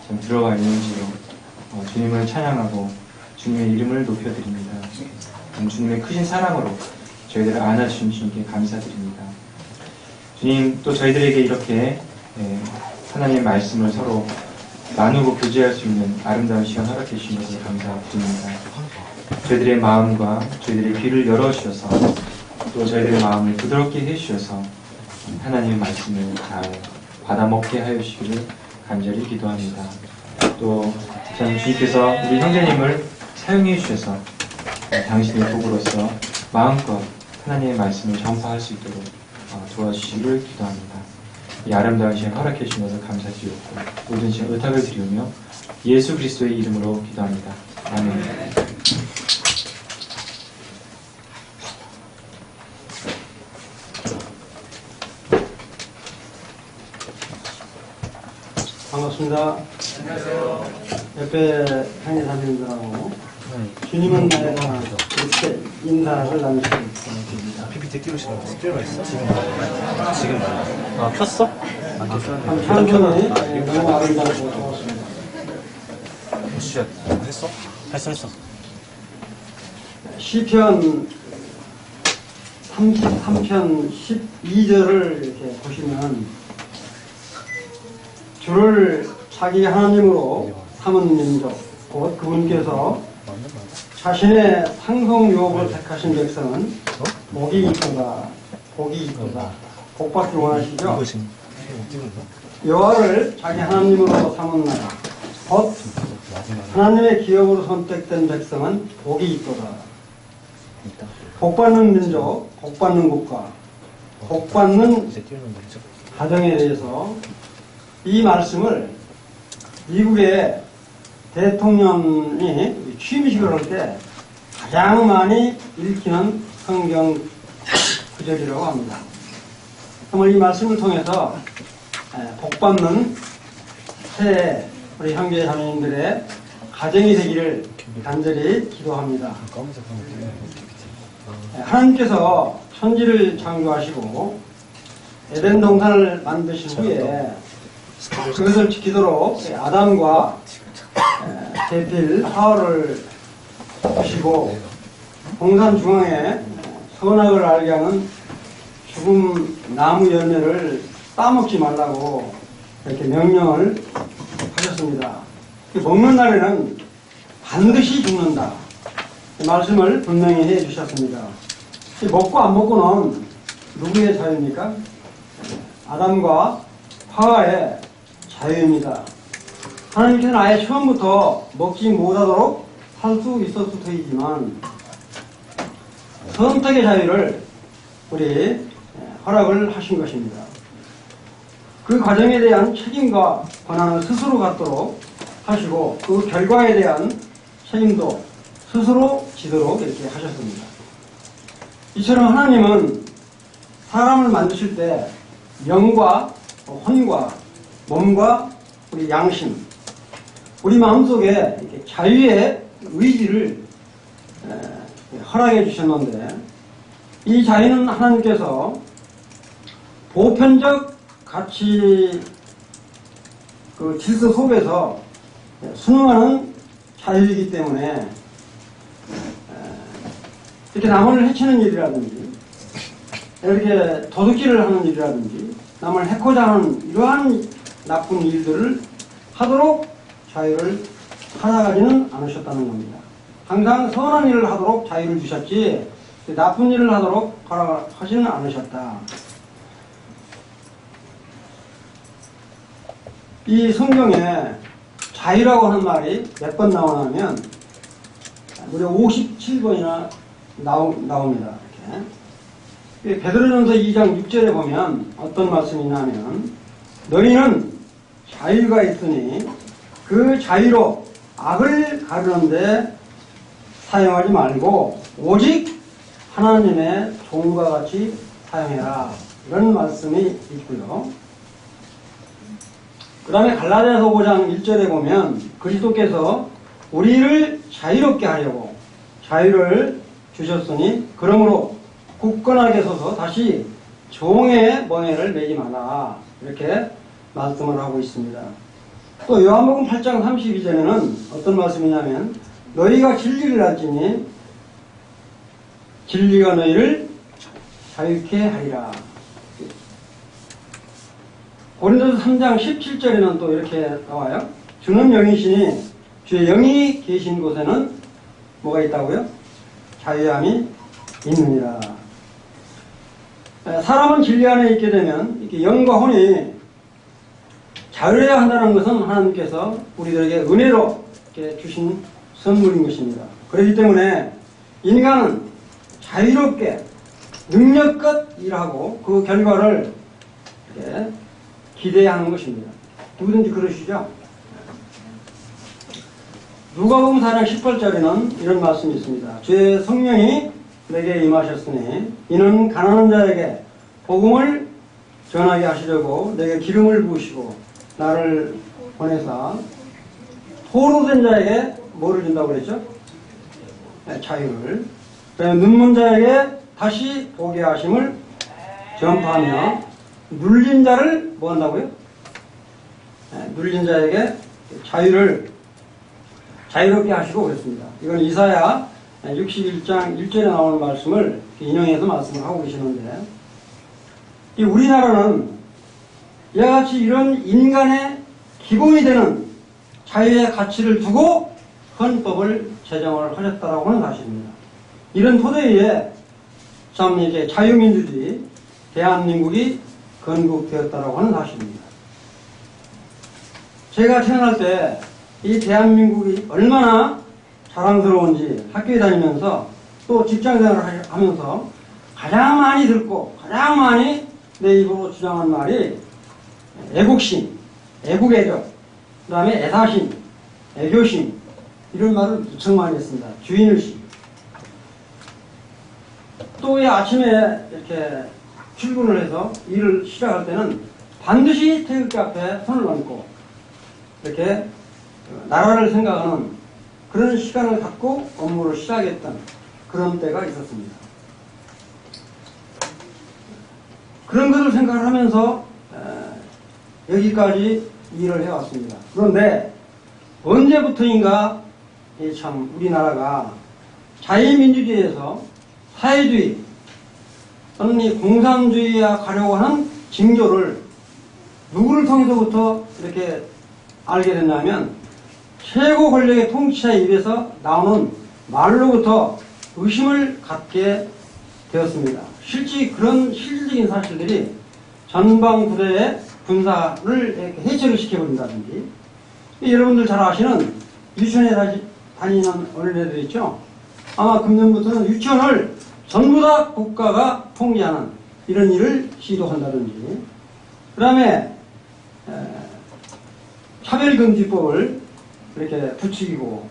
좀 들어가 있는지요. 주님을 찬양하고 주님의 이름을 높여드립니다. 주님의 크신 사랑으로 저희들을 안아주신 주님께 감사드립니다. 주님, 또 저희들에게 이렇게 하나님의 말씀을 서로 나누고 교제할 수 있는 아름다운 시간 허락해 주신 것을 감사드립니다. 저희들의 마음과 저희들의 귀를 열어주셔서 또 저희들의 마음을 부드럽게 해주셔서 하나님의 말씀을 잘 받아먹게 하여 주시기를 간절히 기도합니다. 또 전 주님께서 우리 형제님을 사용해 주셔서 당신의 도구로서 마음껏 하나님의 말씀을 전파할 수 있도록 도와주시기를 기도합니다. 이 아름다운 시간 허락해 주신 것을 감사드리고 모든 시간 의탁을 드리우며 예수 그리스도의 이름으로 기도합니다. 아멘. 반갑습니다. 안녕하세요. 옆에 형제 자매님들하고 주님은 나의 하나 이렇게 인사를 나누시겠습니다. PPT 띄우시라고 필요가 있어? 지금 켰어? 참 찬송이 너무 아름답고 좋았습니다. 했어? 했어. 시편 33편 12절을 이렇게 보시면 주를 자기 하나님으로 삼은 민족, 곧 그분께서 자신의 상속 유업을 택하신 백성은 복이 있도다. 복이 있도다. 복받기 원하시죠? 여호와를 자기 하나님으로 삼은 나라, 곧 하나님의 기업으로 선택된 백성은 복이 있도다. 복받는 민족, 복받는 국가, 복받는 가정에 대해서 이 말씀을 미국의 대통령이 취임식을 할 때 가장 많이 읽히는 성경 구절이라고 합니다. 정말 이 말씀을 통해서 복받는 새해 우리 형제 자매님들의 가정이 되기를 간절히 기도합니다. 하나님께서 천지를 창조하시고 에덴 동산을 만드신 후에 그것을 지키도록 아담과 계필 하와를 하시고 동산 중앙에 선악을 알게 하는 죽음 나무 열매를 따먹지 말라고 이렇게 명령을 하셨습니다. 먹는 날에는 반드시 죽는다. 이 말씀을 분명히 해 주셨습니다. 먹고 안 먹고는 누구의 자유입니까? 아담과 하와의 자유입니다. 하나님께서는 아예 처음부터 먹지 못하도록 할 수 있었을 테이지만 선택의 자유를 우리 허락을 하신 것입니다. 그 과정에 대한 책임과 권한을 스스로 갖도록 하시고 그 결과에 대한 책임도 스스로 지도록 이렇게 하셨습니다. 이처럼 하나님은 사람을 만드실 때 영과 혼과 몸과 우리 양심, 우리 마음속에 이렇게 자유의 의지를 허락해 주셨는데 이 자유는 하나님께서 보편적 가치 그 질서 속에서 순응하는 자유이기 때문에 이렇게 남을 해치는 일이라든지 이렇게 도둑질을 하는 일이라든지 남을 해코자 하는 이러한 나쁜 일들을 하도록 자유를 허락하지는 않으셨다는 겁니다. 항상 선한 일을 하도록 자유를 주셨지 나쁜 일을 하도록 허락하지는 않으셨다. 이 성경에 자유라고 하는 말이 몇 번 나오냐면 무려 57번이나 나옵니다. 이렇게. 베드로전서 2장 6절에 보면 어떤 말씀이 나면 너희는 자유가 있으니 그 자유로 악을 가르는데 사용하지 말고 오직 하나님의 종과 같이 사용해라. 이런 말씀이 있고요. 그 다음에 갈라디아서 5장 1절에 보면 그리스도께서 우리를 자유롭게 하려고 자유를 주셨으니 그러므로 굳건하게 서서 다시 종의 멍에를 매지 마라. 이렇게 말씀을 하고 있습니다. 또 요한복음 8장 32절에는 어떤 말씀이냐면 너희가 진리를 알지니 진리가 너희를 자유케 하리라. 고린도서 3장 17절에는 또 이렇게 나와요. 주는 영이시니 주의 영이 계신 곳에는 뭐가 있다고요? 자유함이 있느니라. 사람은 진리 안에 있게 되면 이렇게 영과 혼이 자유해야 한다는 것은 하나님께서 우리들에게 은혜로 이렇게 주신 선물인 것입니다. 그렇기 때문에 인간은 자유롭게 능력껏 일하고 그 결과를 이렇게 기대해야 하는 것입니다. 누구든지 그러시죠? 누가복음 4장 18절에는 이런 말씀이 있습니다. 주의 성령이 내게 임하셨으니 이는 가난한 자에게 복음을 전하게 하시려고 내게 기름을 부으시고 나를 보내사 포로된 자에게 뭐를 준다고 그랬죠? 자유를. 눈먼 자에게 다시 보게 하심을 전파하며 눌린 자를 뭐 한다고요? 눌린 자에게 자유롭게 하시고 그랬습니다. 이건 이사야 61장 1절에 나오는 말씀을 인용해서 말씀을 하고 계시는데, 이 우리나라는 이와 같이 이런 인간의 기본이 되는 자유의 가치를 두고 헌법을 제정을 하셨다라고 하는 사실입니다. 이런 토대 위에 참 이제 자유민주주의 대한민국이 건국되었다라고 하는 사실입니다. 제가 태어날 때 이 대한민국이 얼마나 자랑스러운지 학교에 다니면서 또 직장생활을 하면서 가장 많이 듣고 가장 많이 내 입으로 주장한 말이 애국심, 애국애적, 그 다음에 애사심, 애교심, 이런 말을 무척 많이 했습니다. 주인의식. 또 아침에 이렇게 출근을 해서 일을 시작할 때는 반드시 태극기 앞에 손을 얹고 이렇게 나라를 생각하는 그런 시간을 갖고 업무를 시작했던 그런 때가 있었습니다. 그런 것을 생각을 하면서 여기까지 일을 해왔습니다. 그런데 언제부터인가 참 우리나라가 자유민주주의에서 사회주의 또는 이 공산주의에 가려고 하는 징조를 누구를 통해서부터 이렇게 알게 됐냐면 최고 권력의 통치자의 입에서 나오는 말로부터 의심을 갖게 되었습니다. 실제 그런 실질적인 사실들이 전방부대의 군사를 해체를 시켜버린다든지, 여러분들 잘 아시는 유치원에 다니는 어린애들 있죠? 아마 금년부터는 유치원을 전부 다 국가가 통제하는 이런 일을 시도한다든지, 그 다음에 차별금지법을 이렇게 부추기고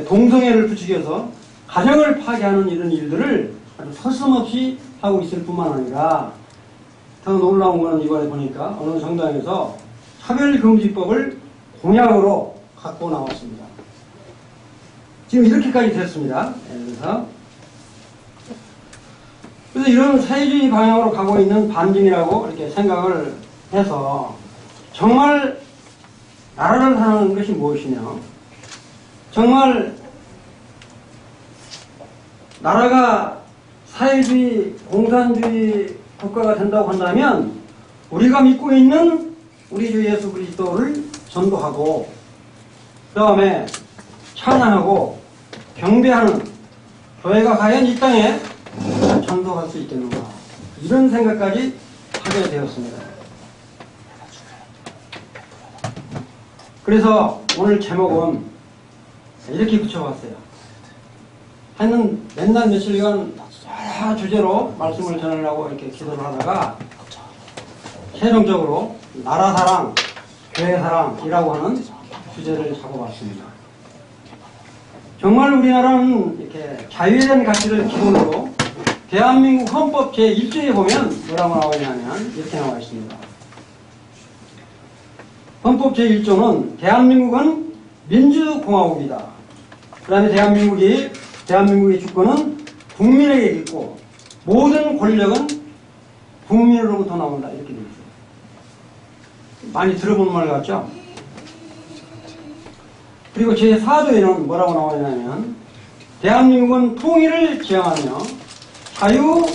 동성애를 부추겨서 가정을 파괴하는 이런 일들을 아주 서슴없이 하고 있을 뿐만 아니라, 더 놀라운 것은 이번에 보니까 어느 정당에서 차별금지법을 공약으로 갖고 나왔습니다. 지금 이렇게까지 됐습니다. 그래서 이런 사회주의 방향으로 가고 있는 반증이라고 이렇게 생각을 해서 정말 나라를 사는 것이 무엇이냐, 정말 나라가 사회주의, 공산주의 국가가 된다고 한다면 우리가 믿고 있는 우리 주 예수 그리스도를 전도하고 그 다음에 찬양하고 경배하는 교회가 과연 이 땅에 전도할 수 있겠는가, 이런 생각까지 하게 되었습니다. 그래서 오늘 제목은 이렇게 붙여봤어요. 하여튼 맨날 며칠간 여러 주제로 말씀을 전하려고 이렇게 기도를 하다가 최종적으로 나라 사랑, 교회 사랑이라고 하는 주제를 잡아봤습니다. 정말 우리나라는 이렇게 자유에 대한 가치를 기본으로 대한민국 헌법 제1조에 보면 뭐라고 나와 있냐면 이렇게 나와 있습니다. 헌법 제1조는 대한민국은 민주공화국이다. 그 다음에 대한민국의 주권은 국민에게 있고 모든 권력은 국민으로부터 나온다. 이렇게 되어 있어요. 많이 들어본 말 같죠? 그리고 제4조에는 뭐라고 나오냐면 대한민국은 통일을 지향하며 자유,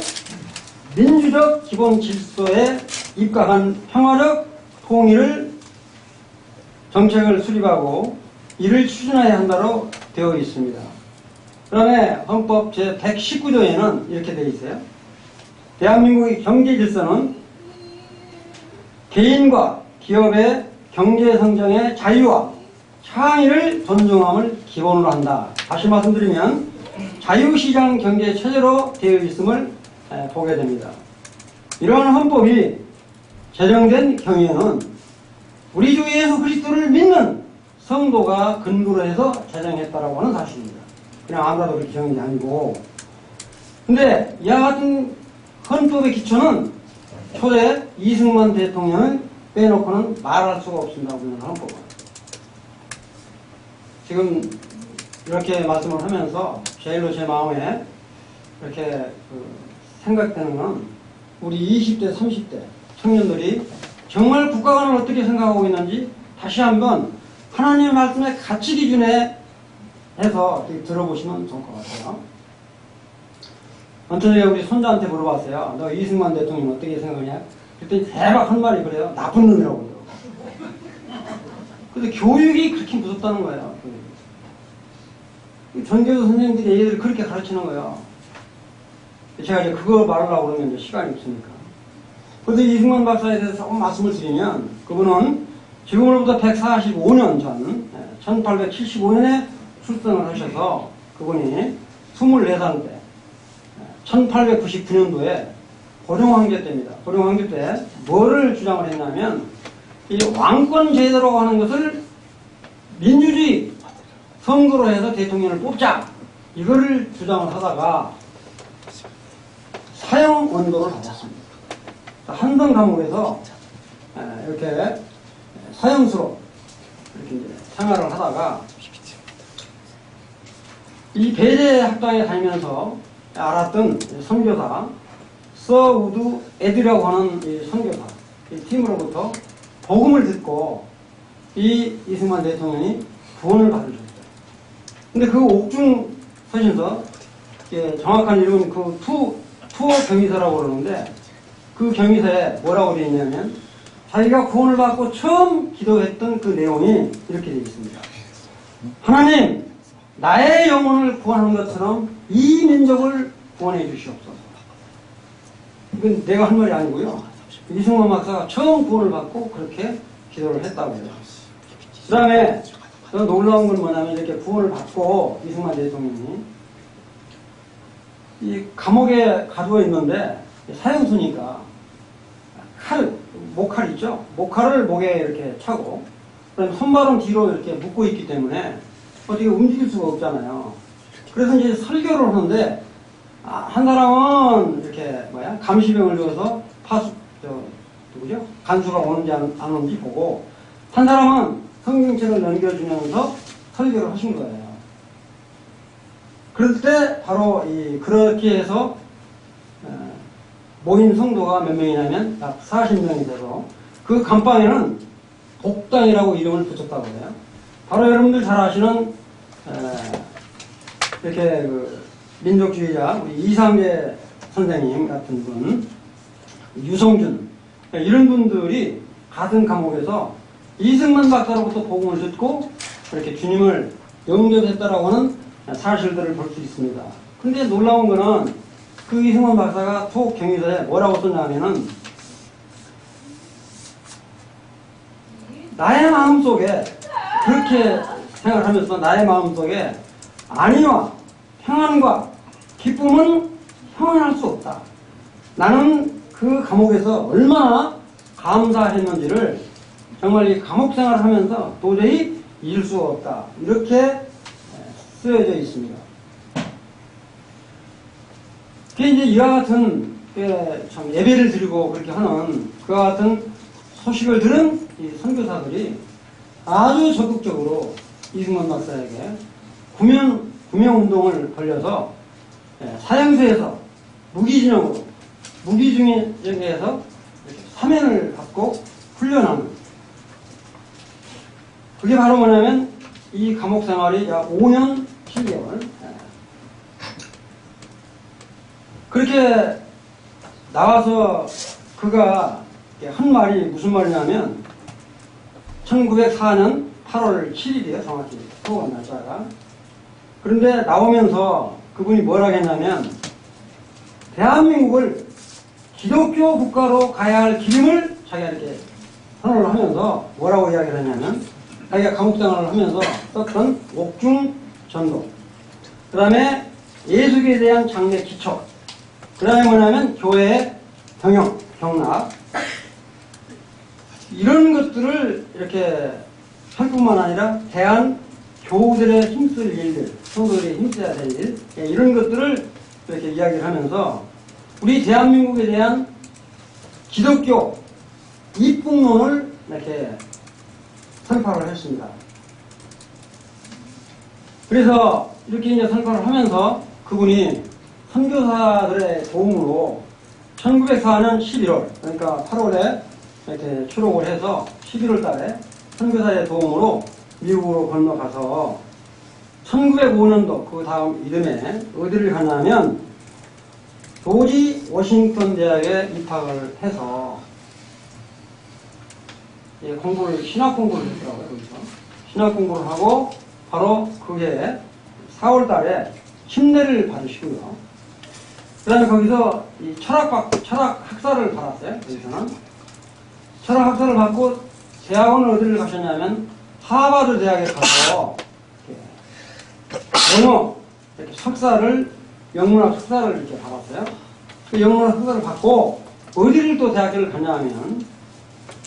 민주적 기본 질서에 입각한 평화적 통일을 정책을 수립하고 이를 추진해야 한다로 되어 있습니다. 그 다음에 헌법 제119조에는 이렇게 되어 있어요. 대한민국의 경제 질서는 개인과 기업의 경제 성장의 자유와 창의를 존중함을 기본으로 한다. 다시 말씀드리면 자유시장 경제 체제로 되어 있음을 보게 됩니다. 이러한 헌법이 제정된 경위에는 우리 주 예수 그리스도를 믿는 성도가 근거로 해서 제정했다라고 하는 사실입니다. 그냥 아무라도 그렇게 정한 게 아니고. 근데 이와 같은 헌법의 기초는 초대 이승만 대통령을 빼놓고는 말할 수가 없습니다. 우리는 헌법은. 지금 이렇게 말씀을 하면서 제일로 제 마음에 이렇게 생각되는 건 우리 20대, 30대 청년들이 정말 국가관을 어떻게 생각하고 있는지 다시 한번 하나님의 말씀의 가치 기준에 해서 들어보시면 좋을 것 같아요. 언제 우리 손자한테 물어봤어요. 너 이승만 대통령 어떻게 생각하냐? 그랬더니 대박 한 말이 그래요. 나쁜 놈이라고 그러더라고. 근데 교육이 그렇게 무섭다는 거예요. 전교조 선생님들이 애들을 그렇게 가르치는 거예요. 제가 이제 그거 말하려고 그러면 이제 시간이 없으니까. 그런데 이승만 박사에 대해서 조금 말씀을 드리면 그분은 지금으로부터 145년 전 1875년에 출생을 하셔서 그분이 24살 때 1899년도에 고종황제 때입니다. 고종황제 때 뭐를 주장을 했냐면 이 왕권 제도라고 하는 것을 민주주의 선거로 해서 대통령을 뽑자 이거를 주장을 하다가 사형 원고를 받았습니다. 한성 감옥에서 이렇게 사형수로 이렇게 이제 생활을 하다가 이 배제 학당에 다니면서 알았던 선교사 서우드 에드라고 하는 이 선교사 이 팀으로부터 복음을 듣고 이 이승만 대통령이 구원을 받으셨어요. 근데 그 옥중 서신서 정확한 이름은 그 투어 경위서라고 그러는데 그 경위서에 뭐라고 되어 있냐면 자기가 구원을 받고 처음 기도했던 그 내용이 이렇게 되어 있습니다. 하나님, 나의 영혼을 구원하는 것처럼 이 민족을 구원해 주시옵소서. 이건 내가 한 말이 아니고요. 이승만 박사가 처음 구원을 받고 그렇게 기도를 했다고 해요. 그 다음에 더 놀라운 건 뭐냐면 이렇게 구원을 받고 이승만 대통령이 이 감옥에 가두어 있는데 사형수니까 목칼 있죠? 목칼을 목에 이렇게 차고 그다음에 손발은 뒤로 이렇게 묶고 있기 때문에 어떻게 움직일 수가 없잖아요. 그래서 이제 설교를 하는데 한 사람은 이렇게 감시병을 줘서 누구죠? 간수가 오는지 안 오는지 보고 한 사람은 성경책을 넘겨주면서 설교를 하신 거예요. 그럴 때 바로 그렇게 해서 모인 성도가 몇 명이냐면 약 40명이 돼서 그 감방에는 복당이라고 이름을 붙였다고 해요. 바로 여러분들 잘 아시는 이렇게 민족주의자 우리 이상계 선생님 같은 분, 유성준 이런 분들이 같은 감옥에서 이승만 박사로부터 복음을 듣고 그렇게 주님을 영접했다라고 하는 사실들을 볼 수 있습니다. 근데 놀라운 거는 그 이승만 박사가 투옥 경위서에 뭐라고 썼냐면은 나의 마음속에 그렇게 생각하면서 나의 마음속에 안위와 평안과 기쁨은 형언할 수 없다. 나는 그 감옥에서 얼마나 감사했는지를 정말 이 감옥 생활을 하면서 도저히 잊을 수가 없다. 이렇게 쓰여져 있습니다. 그게 이제 이와 같은 참 예배를 드리고 그렇게 하는 그와 같은 소식을 들은 이 선교사들이 아주 적극적으로 이승만 박사에게 구명운동을 벌려서 사형수에서 무기징역으로 무기징역에서 사면을 받고 훈련하는 그게 바로 뭐냐면 이 감옥 생활이 약 5년 7개월. 그렇게 나와서 그가 한 말이 무슨 말이냐면 1904년 8월 7일이에요. 정확히 소원 날짜가. 그런데 나오면서 그분이 뭐라 했냐면 대한민국을 기독교 국가로 가야 할 기름을 자기가 이렇게 선언을 하면서 뭐라고 이야기를 했냐면 자기가 감옥 생활을 하면서 썼던 옥중 전도, 그 다음에 예수에 대한 장례 기초, 그 다음에 뭐냐면 교회의 경영, 경락, 이런 것들을 이렇게 할 뿐만 아니라 대한 교우들의 힘쓸 일들, 성도들이 힘써야 될 일, 이런 것들을 이렇게 이야기를 하면서 우리 대한민국에 대한 기독교 입국론을 이렇게 설파를 했습니다. 그래서 이렇게 이제 설파를 하면서 그분이 선교사들의 도움으로 1904년 11월, 그러니까 8월에 이렇게 출옥을 해서 11월 달에 선교사의 도움으로 미국으로 건너가서 1905년도 그 다음 이듬해 어디를 가냐면 조지 워싱턴 대학에 입학을 해서 신학 공부를 했더라고요. 거기서 신학 공부를 하고 바로 그해 4월 달에 침례를 받으시고요. 그 다음에 거기서 이 철학 학사를 받았어요. 거기서는 철학 학사를 받고 대학원을 어디를 가셨냐면 하버드 대학에 가서 영어 이렇게 석사를 영문학 석사를 이렇게 받았어요. 그 영문학 석사를 받고 어디를 또 대학교를 가냐면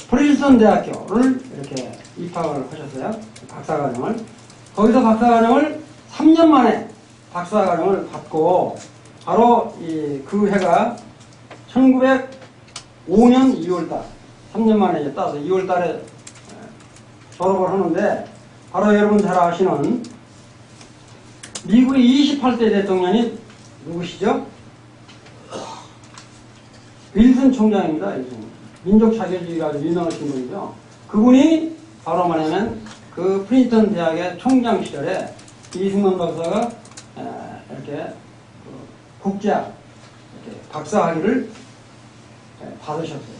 프린스턴 대학교를 이렇게 입학을 하셨어요. 박사과정을. 거기서 박사과정을 3년 만에 박사과정을 받고 바로 그 해가 1905년 2월달 3년 만에 이제 따서 2월달에 졸업을 하는데 바로 여러분 잘 아시는 미국의 28대 대통령이 누구시죠? 윌슨 총장입니다. 민족 자결주의가 아주 유명하신 분이죠. 그분이 바로 말하면 그 프린스턴 대학의 총장 시절에 이승만 박사가 이렇게 국제학 이렇게 박사학위를 받으셨어요.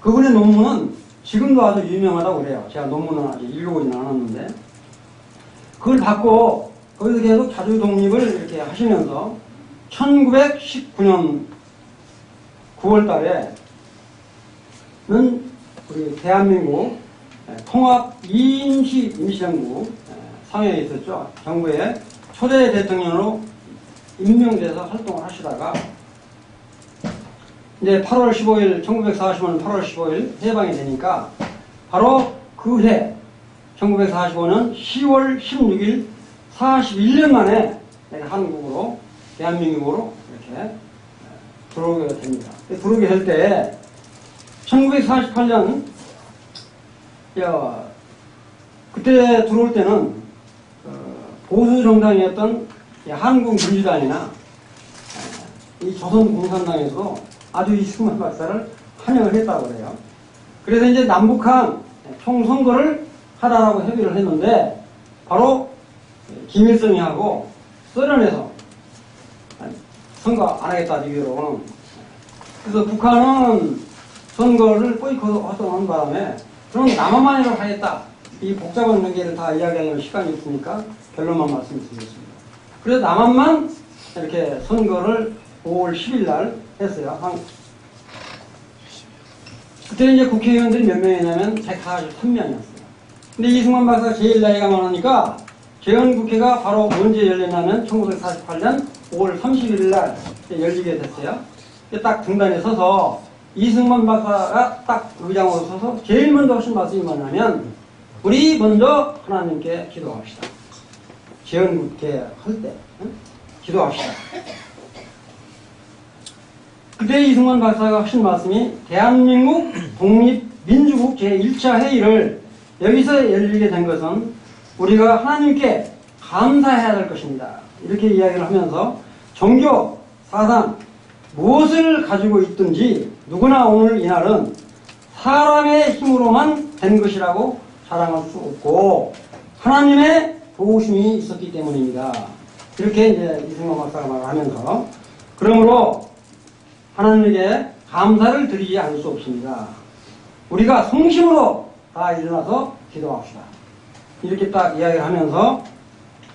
그분의 논문은 지금도 아주 유명하다고 그래요. 제가 논문은 아직 읽어보진 않았는데 그걸 받고 거기서 계속 자주 독립을 이렇게 하시면서 1919년 9월 달에는 우리 대한민국 통합 임시정부 상해에 있었죠. 정부의 초대 대통령으로 임명돼서 활동을 하시다가 이제 8월 15일 1945년 8월 15일 해방이 되니까 바로 그 해 1945년 10월 16일 41년 만에 한국으로 대한민국으로 이렇게 들어오게 됩니다. 들어오게 될 때 1948년 그때 들어올 때는 보수 정당이었던 한국민주당이나 이 조선공산당에서 아주 이승만 박사를 환영을 했다고 그래요. 그래서 이제 남북한 총선거를 하라라고 협의를 했는데 바로 김일성이 하고 소련에서 선거 안 하겠다 이유로는 그래서 북한은 선거를 보이콧하는 바람에 그럼 남한만이라도 하겠다. 이 복잡한 관계를 다 이야기하려면 시간이 없으니까 결론만 말씀드리겠습니다. 그래서 남한만 이렇게 선거를 5월 10일 날 했어요. 그때 이제 국회의원들이 몇 명이냐면 143명이었어요. 근데 이승만 박사가 제일 나이가 많으니까 재헌국회가 바로 언제 열렸냐면 1948년 5월 31일 날 열리게 됐어요. 딱 등단에 서서 이승만 박사가 딱 의장으로 서서 제일 먼저 하신 말씀이 뭐냐면 우리 먼저 하나님께 기도합시다. 재헌국회 할 때 기도합시다. 그때 이승만 박사가 하신 말씀이 대한민국 독립민주국 제1차 회의를 여기서 열리게 된 것은 우리가 하나님께 감사해야 될 것입니다. 이렇게 이야기를 하면서 종교, 사상, 무엇을 가지고 있든지 누구나 오늘 이날은 사람의 힘으로만 된 것이라고 자랑할 수 없고 하나님의 도우심이 있었기 때문입니다. 이렇게 이제 이승만 박사가 말하면서, 그러므로 하나님에게 감사를 드리지 않을 수 없습니다. 우리가 성심으로 다 일어나서 기도합시다. 이렇게 딱 이야기를 하면서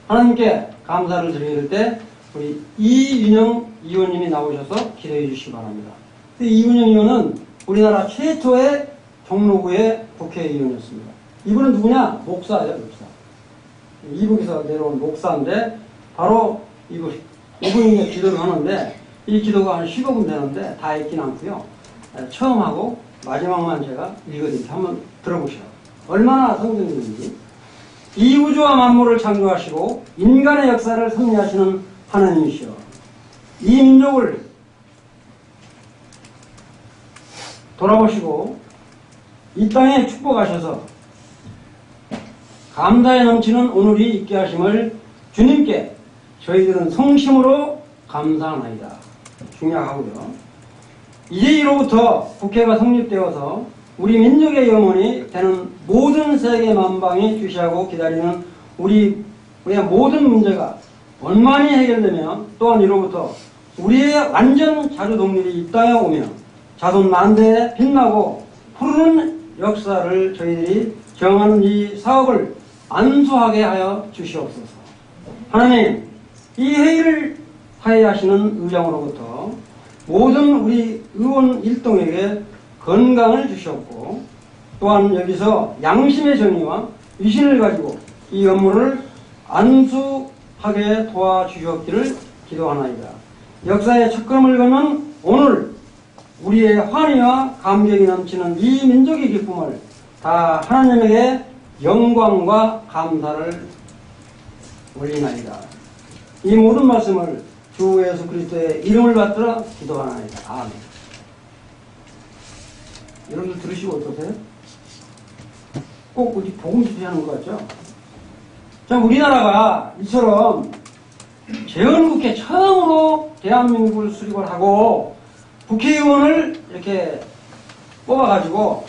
하나님께 감사를 드릴 때 우리 이윤영 의원님이 나오셔서 기도해 주시기 바랍니다. 이윤영 의원은 우리나라 최초의 종로구의 국회의원이었습니다. 이분은 누구냐? 목사예요, 목사. 이북에서 내려온 목사인데 바로 이분이 기도를 하는데 이 기도가 한 15분 되는데 다 읽진 않고요. 처음 하고 마지막만 제가 읽어드릴게요. 한번 들어보시죠. 얼마나 성경적인지. 이 우주와 만물을 창조하시고 인간의 역사를 섭리하시는 하나님이시여, 이 민족을 돌아보시고 이 땅에 축복하셔서 감사에 넘치는 오늘이 있게 하심을 주님께 저희들은 성심으로 감사하나이다. 중요하고요. 이제 이로부터 국회가 성립되어서 우리 민족의 영혼이 되는 모든 세계 만방이 주시하고 기다리는 우리의 모든 문제가 원만히 해결되며, 또한 이로부터 우리의 완전 자주 독립이 이 땅에 오며 자손 만대에 빛나고 푸르는 역사를 저희들이 정하는 이 사업을 안수하게 하여 주시옵소서. 하나님, 이 회의를 하야하시는 의장으로부터 모든 우리 의원 일동에게 건강을 주시옵고, 또한 여기서 양심의 정의와 위신을 가지고 이 업무를 안수하게 도와주시옵기를 기도하나이다. 역사의 첫걸음을 걷는 오늘 우리의 환희와 감격이 넘치는 이 민족의 기쁨을 다 하나님에게 영광과 감사를 올리나이다. 이 모든 말씀을 주 예수 그리스도의 이름을 받들어 기도하나이다. 아멘. 여러분들 들으시고 어떠세요? 꼭 어디 복음 집회하는 것 같죠? 자, 우리나라가 이처럼 재헌국회 처음으로 대한민국을 수립을 하고 국회의원을 이렇게 뽑아가지고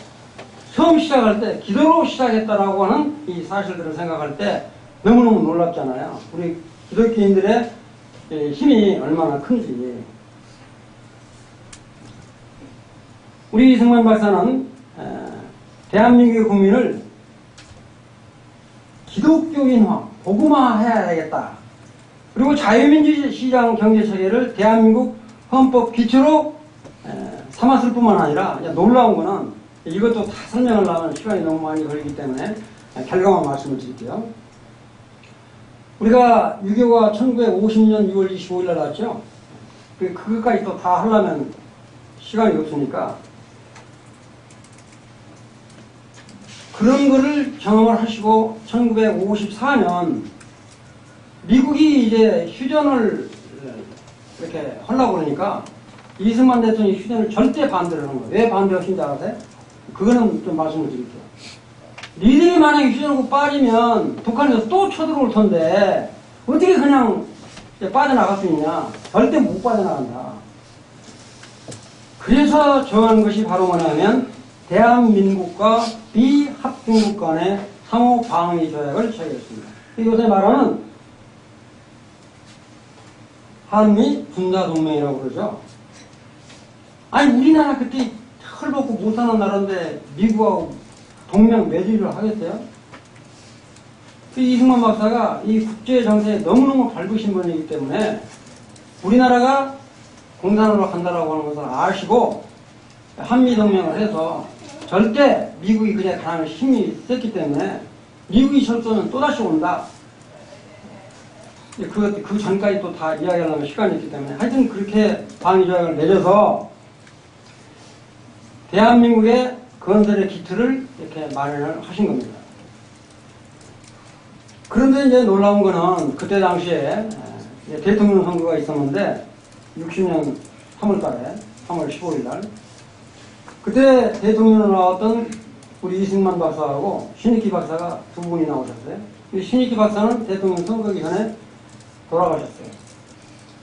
처음 시작할 때 기도로 시작했다라고 하는 이 사실들을 생각할 때 너무너무 놀랍잖아요. 우리 기독교인들의 힘이 얼마나 큰지. 우리 이승만 박사는 대한민국의 국민을 기독교인화, 복음화해야 되겠다. 그리고 자유민주주의 시장 경제체계를 대한민국 헌법 기초로 삼았을 뿐만 아니라, 놀라운 거는 이것도 다 설명하려면 시간이 너무 많이 걸리기 때문에 결과만 말씀을 드릴게요. 우리가 유교가 1950년 6월 25일 날 났죠. 그것까지 또 다 하려면 시간이 없으니까 그런 거를 경험을 하시고 1954년 미국이 이제 휴전을 이렇게 하려고 그러니까 이승만 대통령이 휴전을 절대 반대를 하는 거예요. 왜 반대하신지 알아세요? 그거는 좀 말씀을 드릴게요. 니들이 만약에 휴전하고 빠지면 북한에서 또 쳐들어올 텐데 어떻게 그냥 빠져나갈 수 있냐? 절대 못 빠져나간다. 그래서 정한 것이 바로 뭐냐면 대한민국과 비합중국 간의 상호 방위 조약을 체결했습니다. 요새 말하는 한미 군사동맹이라고 그러죠. 아니, 우리나라 그때 헐벗고 못하는 나라인데 미국하고 동맹 맺기를 하겠어요? 이승만 박사가 이 국제 정세에 너무너무 밝으신 분이기 때문에 우리나라가 공산으로 간다라고 하는 것을 아시고 한미동맹을 해서 절대 미국이 그냥 가는 힘이 셌기 때문에 미국이 철수는 또다시 온다. 그 전까지 또 다 이야기하려면 시간이 있기 때문에 하여튼 그렇게 방위조약을 맺어서 대한민국의 건설의 기틀을 이렇게 마련을 하신 겁니다. 그런데 이제 놀라운 거는 그때 당시에 대통령 선거가 있었는데 60년 3월 달에 3월 15일 날 그때 대통령으로 나왔던 우리 이승만 박사하고 신익희 박사가 두 분이 나오셨어요. 신익희 박사는 대통령 선거기 전에 돌아가셨어요.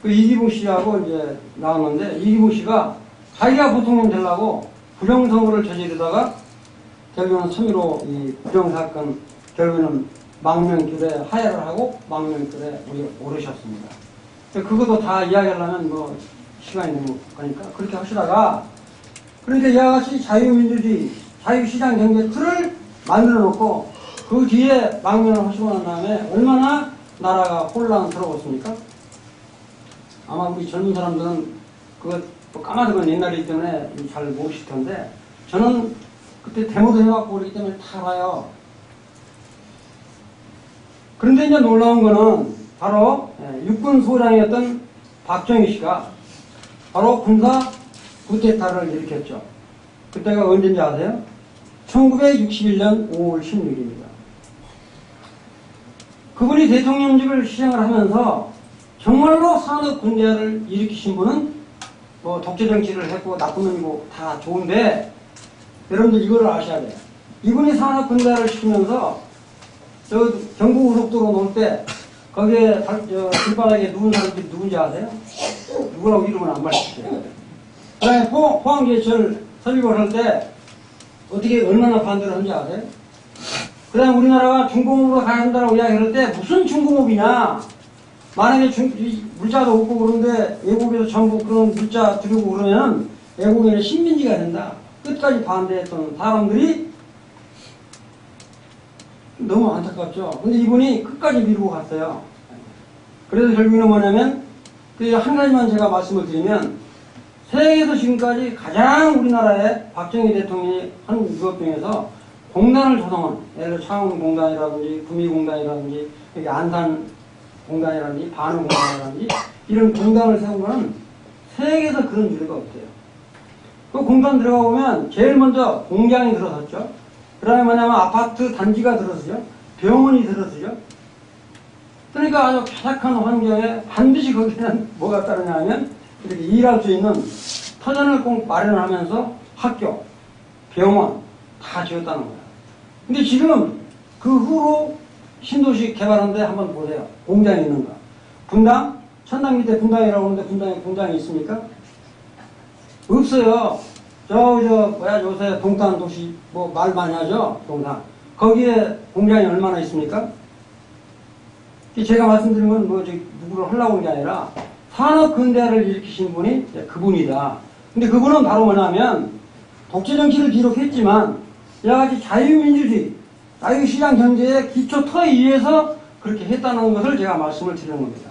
그 이기붕 씨하고 이제 나왔는데 이기붕 씨가 자기가 부통령 되려고 부정선거를 저지르다가 결국은 3.15 이 부정사건 결국에는 망명길에 하야를 하고 망명길에 오르셨습니다. 그것도 다 이야기하려면 뭐 시간이 너무 가니까 그렇게 하시다가 그러니까 이와 같이 자유민주주의, 자유시장 경제 틀을 만들어 놓고 그 뒤에 망명을 하시고 난 다음에 얼마나 나라가 혼란스러웠습니까? 아마 우리 젊은 사람들은 그거 뭐 까마득한 옛날이기 때문에 잘 모르실 텐데 저는 그때 데모도 해왔고 그러기 때문에 다 알아요. 그런데 이제 놀라운 거는 바로 육군 소장이었던 박정희 씨가 바로 군사 쿠데타를 일으켰죠. 그때가 언제인지 아세요? 1961년 5월 16일입니다. 그분이 대통령직을 시행을 하면서 정말로 산업 군대를 일으키신 분은 뭐 독재 정치를 했고 나쁜 놈이고 다 좋은데 여러분들 이거를 아셔야 돼요. 이분이 산업 군대를 시키면서 저 경부고속도로 놓을 때 거기에 길바닥에 누운 사람들이 누군지 아세요? 누구라고 이름은 안 말씀드려요. 그 다음에 포항제철 설립을 할 때 어떻게 얼마나 반대를 한지 아세요? 그 다음에 우리나라가 중공업으로 가야 한다고 이야기할 때 무슨 중공업이냐? 만약에 물자도 없고 그런데 외국에서 전부 그런 물자 들고 그러면 외국인의 식민지가 된다. 끝까지 반대했던 사람들이 너무 안타깝죠. 근데 이분이 끝까지 미루고 갔어요. 그래서 결국에는 뭐냐면 그 한 가지만 제가 말씀을 드리면 세계에서 지금까지 가장 우리나라의 박정희 대통령이 한 유업 중에서 공단을 조성한 예를 들어 창원공단이라든지 구미공단이라든지 여기 안산공단이라든지 반원공단이라든지 이런 공단을 세운 거는 세계에서 그런 유례가 없대요. 그 공단 들어가 보면 제일 먼저 공장이 들어섰죠. 그 다음에 뭐냐면 아파트 단지가 들어서죠. 병원이 들어서죠. 그러니까 아주 쾌적한 환경에 반드시 거기는 뭐가 따르냐 하면 이렇게 일할 수 있는 터전을 꼭 마련하면서 학교, 병원 다 지었다는 거예요. 근데 지금 그 후로 신도시 개발하는데 한번 보세요. 공장이 있는가. 분당? 천당 밑에 분당이라고 하는데 분당에 공장이 있습니까? 없어요. 요새 동탄 도시 뭐 말 많이 하죠? 동탄. 거기에 공장이 얼마나 있습니까? 제가 말씀드린 건 뭐 누구를 하려고 하는 게 아니라 산업 근대화를 일으키신 분이 그분이다. 근데 그분은 바로 뭐냐면 독재 정치를 기록했지만 이와 같이 자유민주주의, 자유시장 경제의 기초 터에 의해서 그렇게 했다는 것을 제가 말씀을 드리는 겁니다.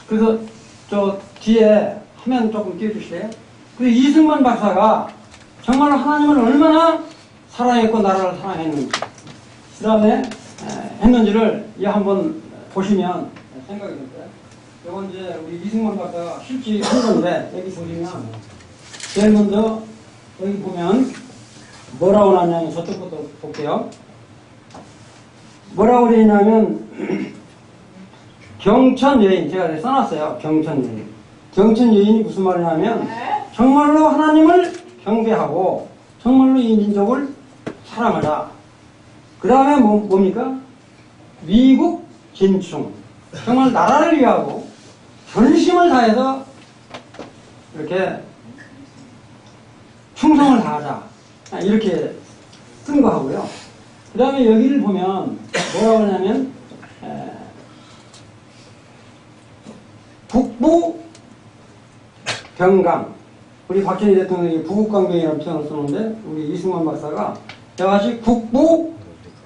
그래서 저 뒤에 화면 조금 띄워주실래요? 그리고 이승만 박사가 정말 하나님을 얼마나 사랑했고 나라를 사랑했는지 그 다음에 했는지를 한번 보시면 생각이 들 거예요. 이건 이제 우리 이승만 박사가 실제 한 건데 여기 보시면 제일 먼저 여기 보면 뭐라고 나냐면 저쪽부터 볼게요. 뭐라고 되어 있냐면 경천 여인 제가 써놨어요. 경천 여인. 경천 여인이 무슨 말이냐면 정말로 하나님을 경배하고 정말로 이 민족을 사랑하자. 그 다음에 뭡니까? 미국 진충. 정말 나라를 위하고 전심을 다해서 이렇게 충성을 다하자. 이렇게 쓴 거 하고요. 그 다음에 여기를 보면 뭐라고 하냐면 북부 병강. 우리 박정희 대통령이 부국강병이라는 표현을 쓰는데 우리 이승만 박사가 이와 같이 국부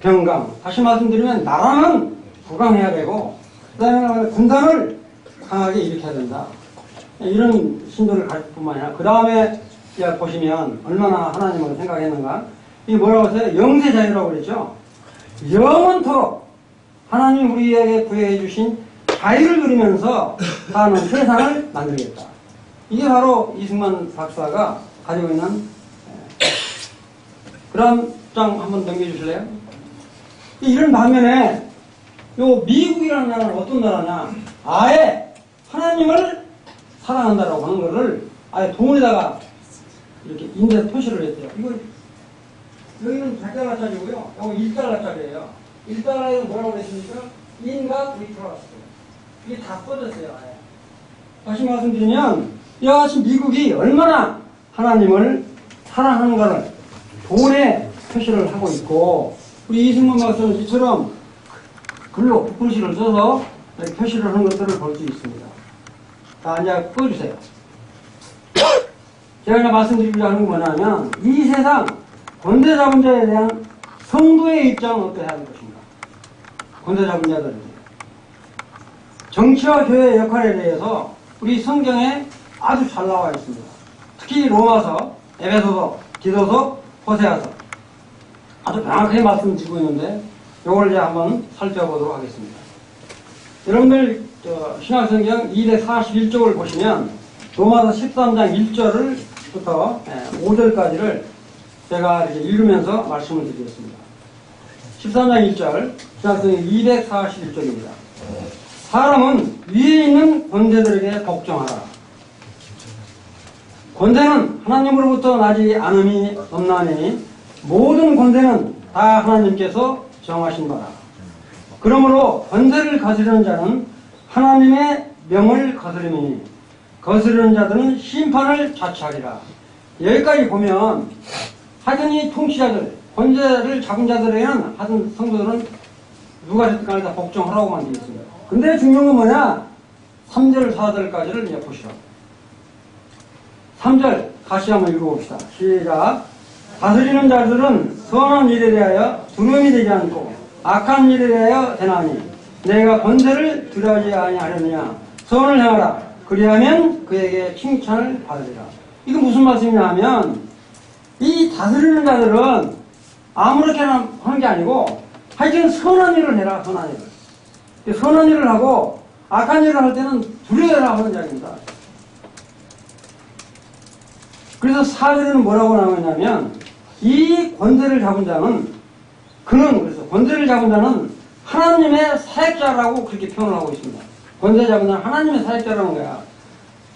병강. 다시 말씀드리면 나라는 부강해야 되고 그 다음에 군단을 강하게 일으켜야 된다. 이런 신도를 가르칠 뿐만 아니라 그 다음에 보시면 얼마나 하나님을 생각했는가. 이게 뭐라고 하세요? 영세자유라고 그랬죠. 영원토록 하나님 우리에게 부여해 주신 자유를 누리면서 사는 세상을 만들겠다. 이게 바로 이승만 박사가 가지고 있는 그다음 장 한번 넘겨주실래요? 이런 반면에 요 미국이라는 나라는 어떤 나라냐? 아예 하나님을 사랑한다라고 하는 것을 아예 돈에다가 이렇게 인쇄 표시를 했대요. 이거 여기는 100달러짜리고요. 여기 1달러짜리예요. 1달러에는 뭐라고 그랬습니까? 인간 리트러스트. 이게 다 써졌어요. 아예. 다시 말씀드리면 이와 같이 미국이 얼마나 하나님을 사랑하는가를 돈에 표시를 하고 있고, 우리 이승만 박사는 이처럼 글로 붓글씨를 써서 이렇게 표시를 하는 것들을 볼 수 있습니다. 자, 이제 꺼주세요. 제가 이제 말씀드리고자 하는 건 뭐냐면, 이 세상 권대자분자에 대한 성도의 입장은 어떻게 해야 할 것인가. 권대자분자들은 정치와 교회의 역할에 대해서 우리 성경에 아주 잘 나와 있습니다. 특히 로마서, 에베소서, 디도서, 호세아서 아주 명확하게 말씀드리고 있는데 이걸 이제 한번 살펴보도록 하겠습니다. 여러분들 신약성경 241쪽을 보시면 로마서 13장 1절부터 5절까지를 제가 이렇게 읽으면서 말씀을 드리겠습니다. 13장 1절 신약성경 241쪽입니다. 사람은 위에 있는 권세들에게 복종하라. 권세는 하나님으로부터 나지 않음이 없나니 모든 권세는 다 하나님께서 정하신 바라. 그러므로 권세를 거스르는 자는 하나님의 명을 거스르니 거스르는 자들은 심판을 자초하리라. 여기까지 보면 하여튼 이 통치자들, 권세를 잡은 자들에게는 하여튼 성도들은 누가 됐든 간에 다 복종하라고만 되어 있습니다. 근데 중요한 건 뭐냐? 3절, 4절까지를 이제 보시라고. 3절 다시 한번 읽어봅시다. 시작. 다스리는 자들은 선한 일에 대하여 두려움이 되지 않고 악한 일에 대하여 되나니 내가 권세를 두려워하지 아니하려느냐. 선을 행하라. 그리하면 그에게 칭찬을 받으리라. 이거 무슨 말씀이냐 하면 이 다스리는 자들은 아무렇게나 하는 게 아니고 하여튼 선한 일을 해라. 선한 일을. 선한 일을 하고 악한 일을 할 때는 두려워해라 하는 이야기입니다. 그래서 4절에는 뭐라고 나오냐면 이 권세를 잡은 자는 그래서 권세를 잡은 자는 하나님의 사역자라고 그렇게 표현을 하고 있습니다. 권세 잡은 자는 하나님의 사역자라는 거야.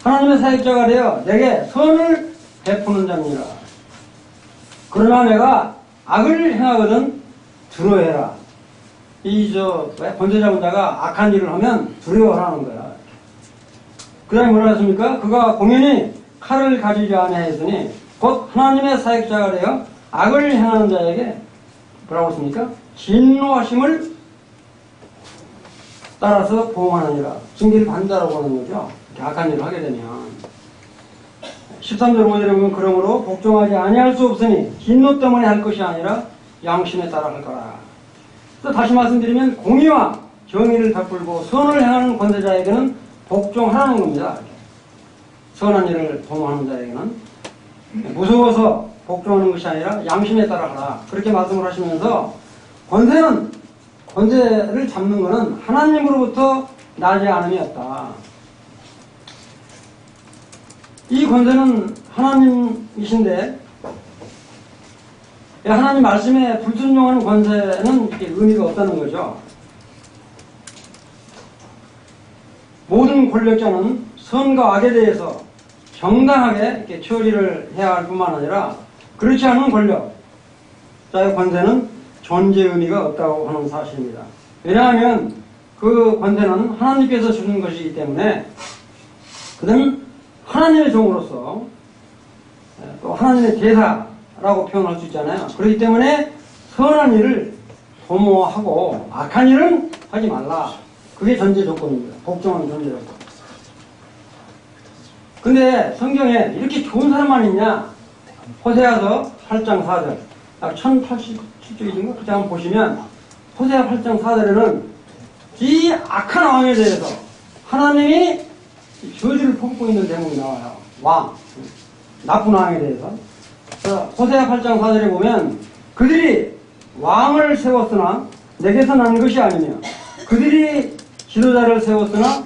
하나님의 사역자가 되어 내게 선을 베푸는 자입니다. 그러나 내가 악을 행하거든 두려워해라. 권세 잡은 자가 악한 일을 하면 두려워하라는 거야. 그 다음에 뭐라 했습니까? 그가 공연히 칼을 가지지 아니하였으니 곧 하나님의 사역자가 되어 악을 행하는 자에게 뭐라고 했습니까? 진노하심을 따라서 보응하느니라. 징계를 받는다라고 하는 거죠. 악한 일을 하게 되면. 13절 5절에 보면 그러므로 복종하지 아니할 수 없으니 진노 때문에 할 것이 아니라 양심에 따라 할 거라. 또 다시 말씀드리면 공의와 정의를 베풀고 선을 행하는 권세자에게는 복종하라는 겁니다. 선한 일을 도모하는 자에게는 무서워서 복종하는 것이 아니라 양심에 따라 하라. 그렇게 말씀을 하시면서 권세를 잡는 것은 하나님으로부터 나지 않음이 없다. 이 권세는 하나님이신데 하나님 말씀에 불순종하는 권세는 이렇게 의미가 없다는 거죠. 모든 권력자는 선과 악에 대해서 정당하게 이렇게 처리를 해야 할 뿐만 아니라 그렇지 않은 권력자의 권세는 존재 의미가 없다고 하는 사실입니다. 왜냐하면 그 권세는 하나님께서 주는 것이기 때문에 그들은 하나님의 종으로서 또 하나님의 대사라고 표현할 수 있잖아요. 그렇기 때문에 선한 일을 도모하고 악한 일은 하지 말라. 그게 전제 조건입니다. 복종하는 전제 조건. 근데 성경에 이렇게 좋은 사람만 있냐? 호세아서 8장 4절, 약 1087쪽인가? 그때 한번 보시면 호세아 8장 4절에는 이 악한 왕에 대해서 하나님이 저주를 품고 있는 대목이 나와요. 왕, 나쁜 왕에 대해서. 호세아 8장 4절에 보면 그들이 왕을 세웠으나 내게서 난 것이 아니며 그들이 지도자를 세웠으나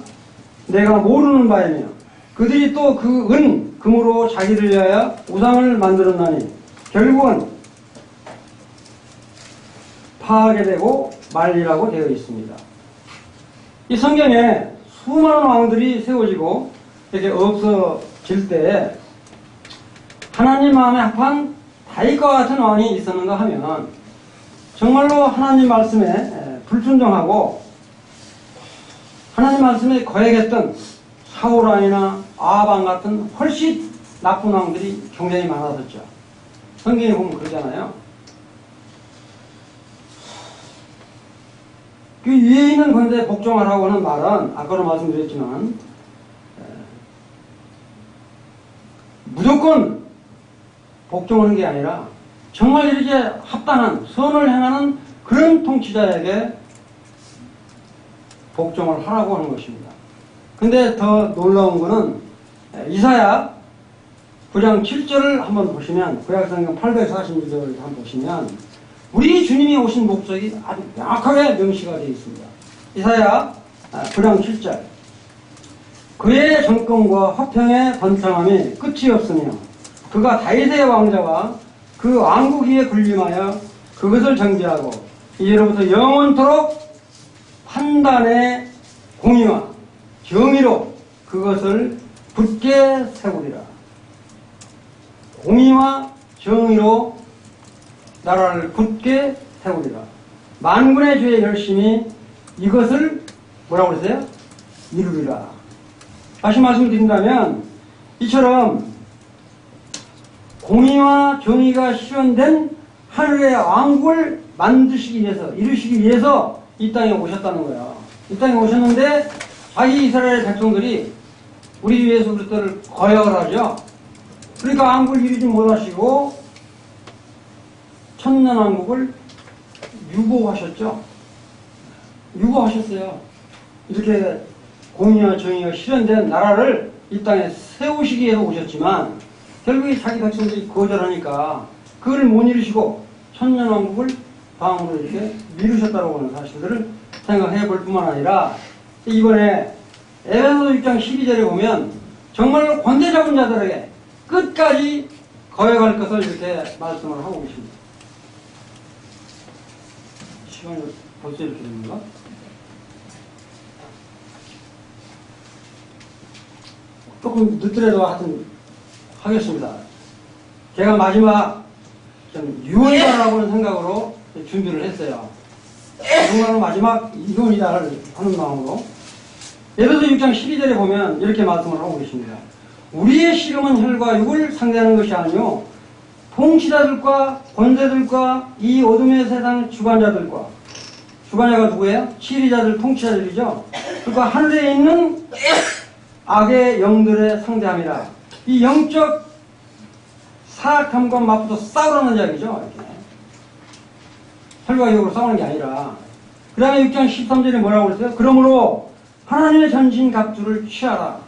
내가 모르는 바이며 그들이 또 그 금으로 자기를 위하여 우상을 만들었나니 결국은 파하게 되고 말리라고 되어 있습니다. 이 성경에 수많은 왕들이 세워지고 이렇게 없어질 때 하나님 마음에 합한 다윗과 같은 왕이 있었는가 하면 정말로 하나님 말씀에 불순종하고 하나님 말씀에 거역했던 사울왕이나 아합왕 같은 훨씬 나쁜 왕들이 굉장히 많았었죠. 성경에 보면 그러잖아요. 그 위에 있는 건데 복종하라고 하는 말은 아까도 말씀드렸지만 무조건 복종하는 게 아니라 정말 이렇게 합당한 선을 행하는 그런 통치자에게 복종을 하라고 하는 것입니다. 근데 더 놀라운 거는 이사야 9장 7절을 한번 보시면, 구약성경 842절을 한번 보시면 우리 주님이 오신 목적이 아주 명확하게 명시가 되어 있습니다. 이사야 9장 7절, 그의 정권과 화평의 번창함이 끝이 없으며 그가 다윗의 왕자와 그 왕국 위에 군림하여 그것을 정비하고 이제로부터 영원토록 판단의 공의와 정의로 그것을 굳게 세우리라. 공의와 정의로 나라를 굳게 세우리라. 만군의 주의 열심히 이것을 뭐라고 그러세요? 이루리라. 다시 말씀드린다면 이처럼 공의와 정의가 실현된 하늘의 왕국을 만드시기 위해서, 이루시기 위해서 이 땅에 오셨다는 거야. 이 땅에 오셨는데 자기 이스라엘 백성들이 우리 주 예수 그리스도를 거역을 하죠. 그러니까 왕국을 이루지 못하시고 천년왕국을 유보하셨죠. 유보하셨어요. 이렇게 공의와 정의가 실현된 나라를 이 땅에 세우시기 위해서 오셨지만 결국에 자기 백성들이 거절하니까 그걸 못 이루시고 천년왕국을 다음으로 이렇게 미루셨다고 하는 사실들을 생각해 볼 뿐만 아니라 이번에 에베소서 6장 12절에 보면 정말 권세 잡은 자들에게 끝까지 거역할 것을 이렇게 말씀을 하고 계십니다. 시간이 벌써 이렇게 됩니까? 조금 늦더라도 하여튼 하겠습니다. 제가 마지막 좀 유언이다라고 하는 생각으로 준비를 했어요. 정말로 마지막 이건이다를 하는 마음으로. 에베소 6장 12절에 보면 이렇게 말씀을 하고 계십니다. 우리의 씨름은 혈과 육을 상대하는 것이 아니요 통치자들과 권세들과 이 어둠의 세상 주관자들과, 주관자가 누구예요? 치리자들, 통치자들이죠. 그러니까 하늘에 있는 악의 영들의 상대함이라. 이 영적 사악함과 맞붙어 싸우라는 이야기죠. 이렇게. 혈과 육으로 싸우는 게 아니라. 그 다음에 6장 13절에 뭐라고 그랬어요? 그러므로 하나님의 전신 갑주를 취하라.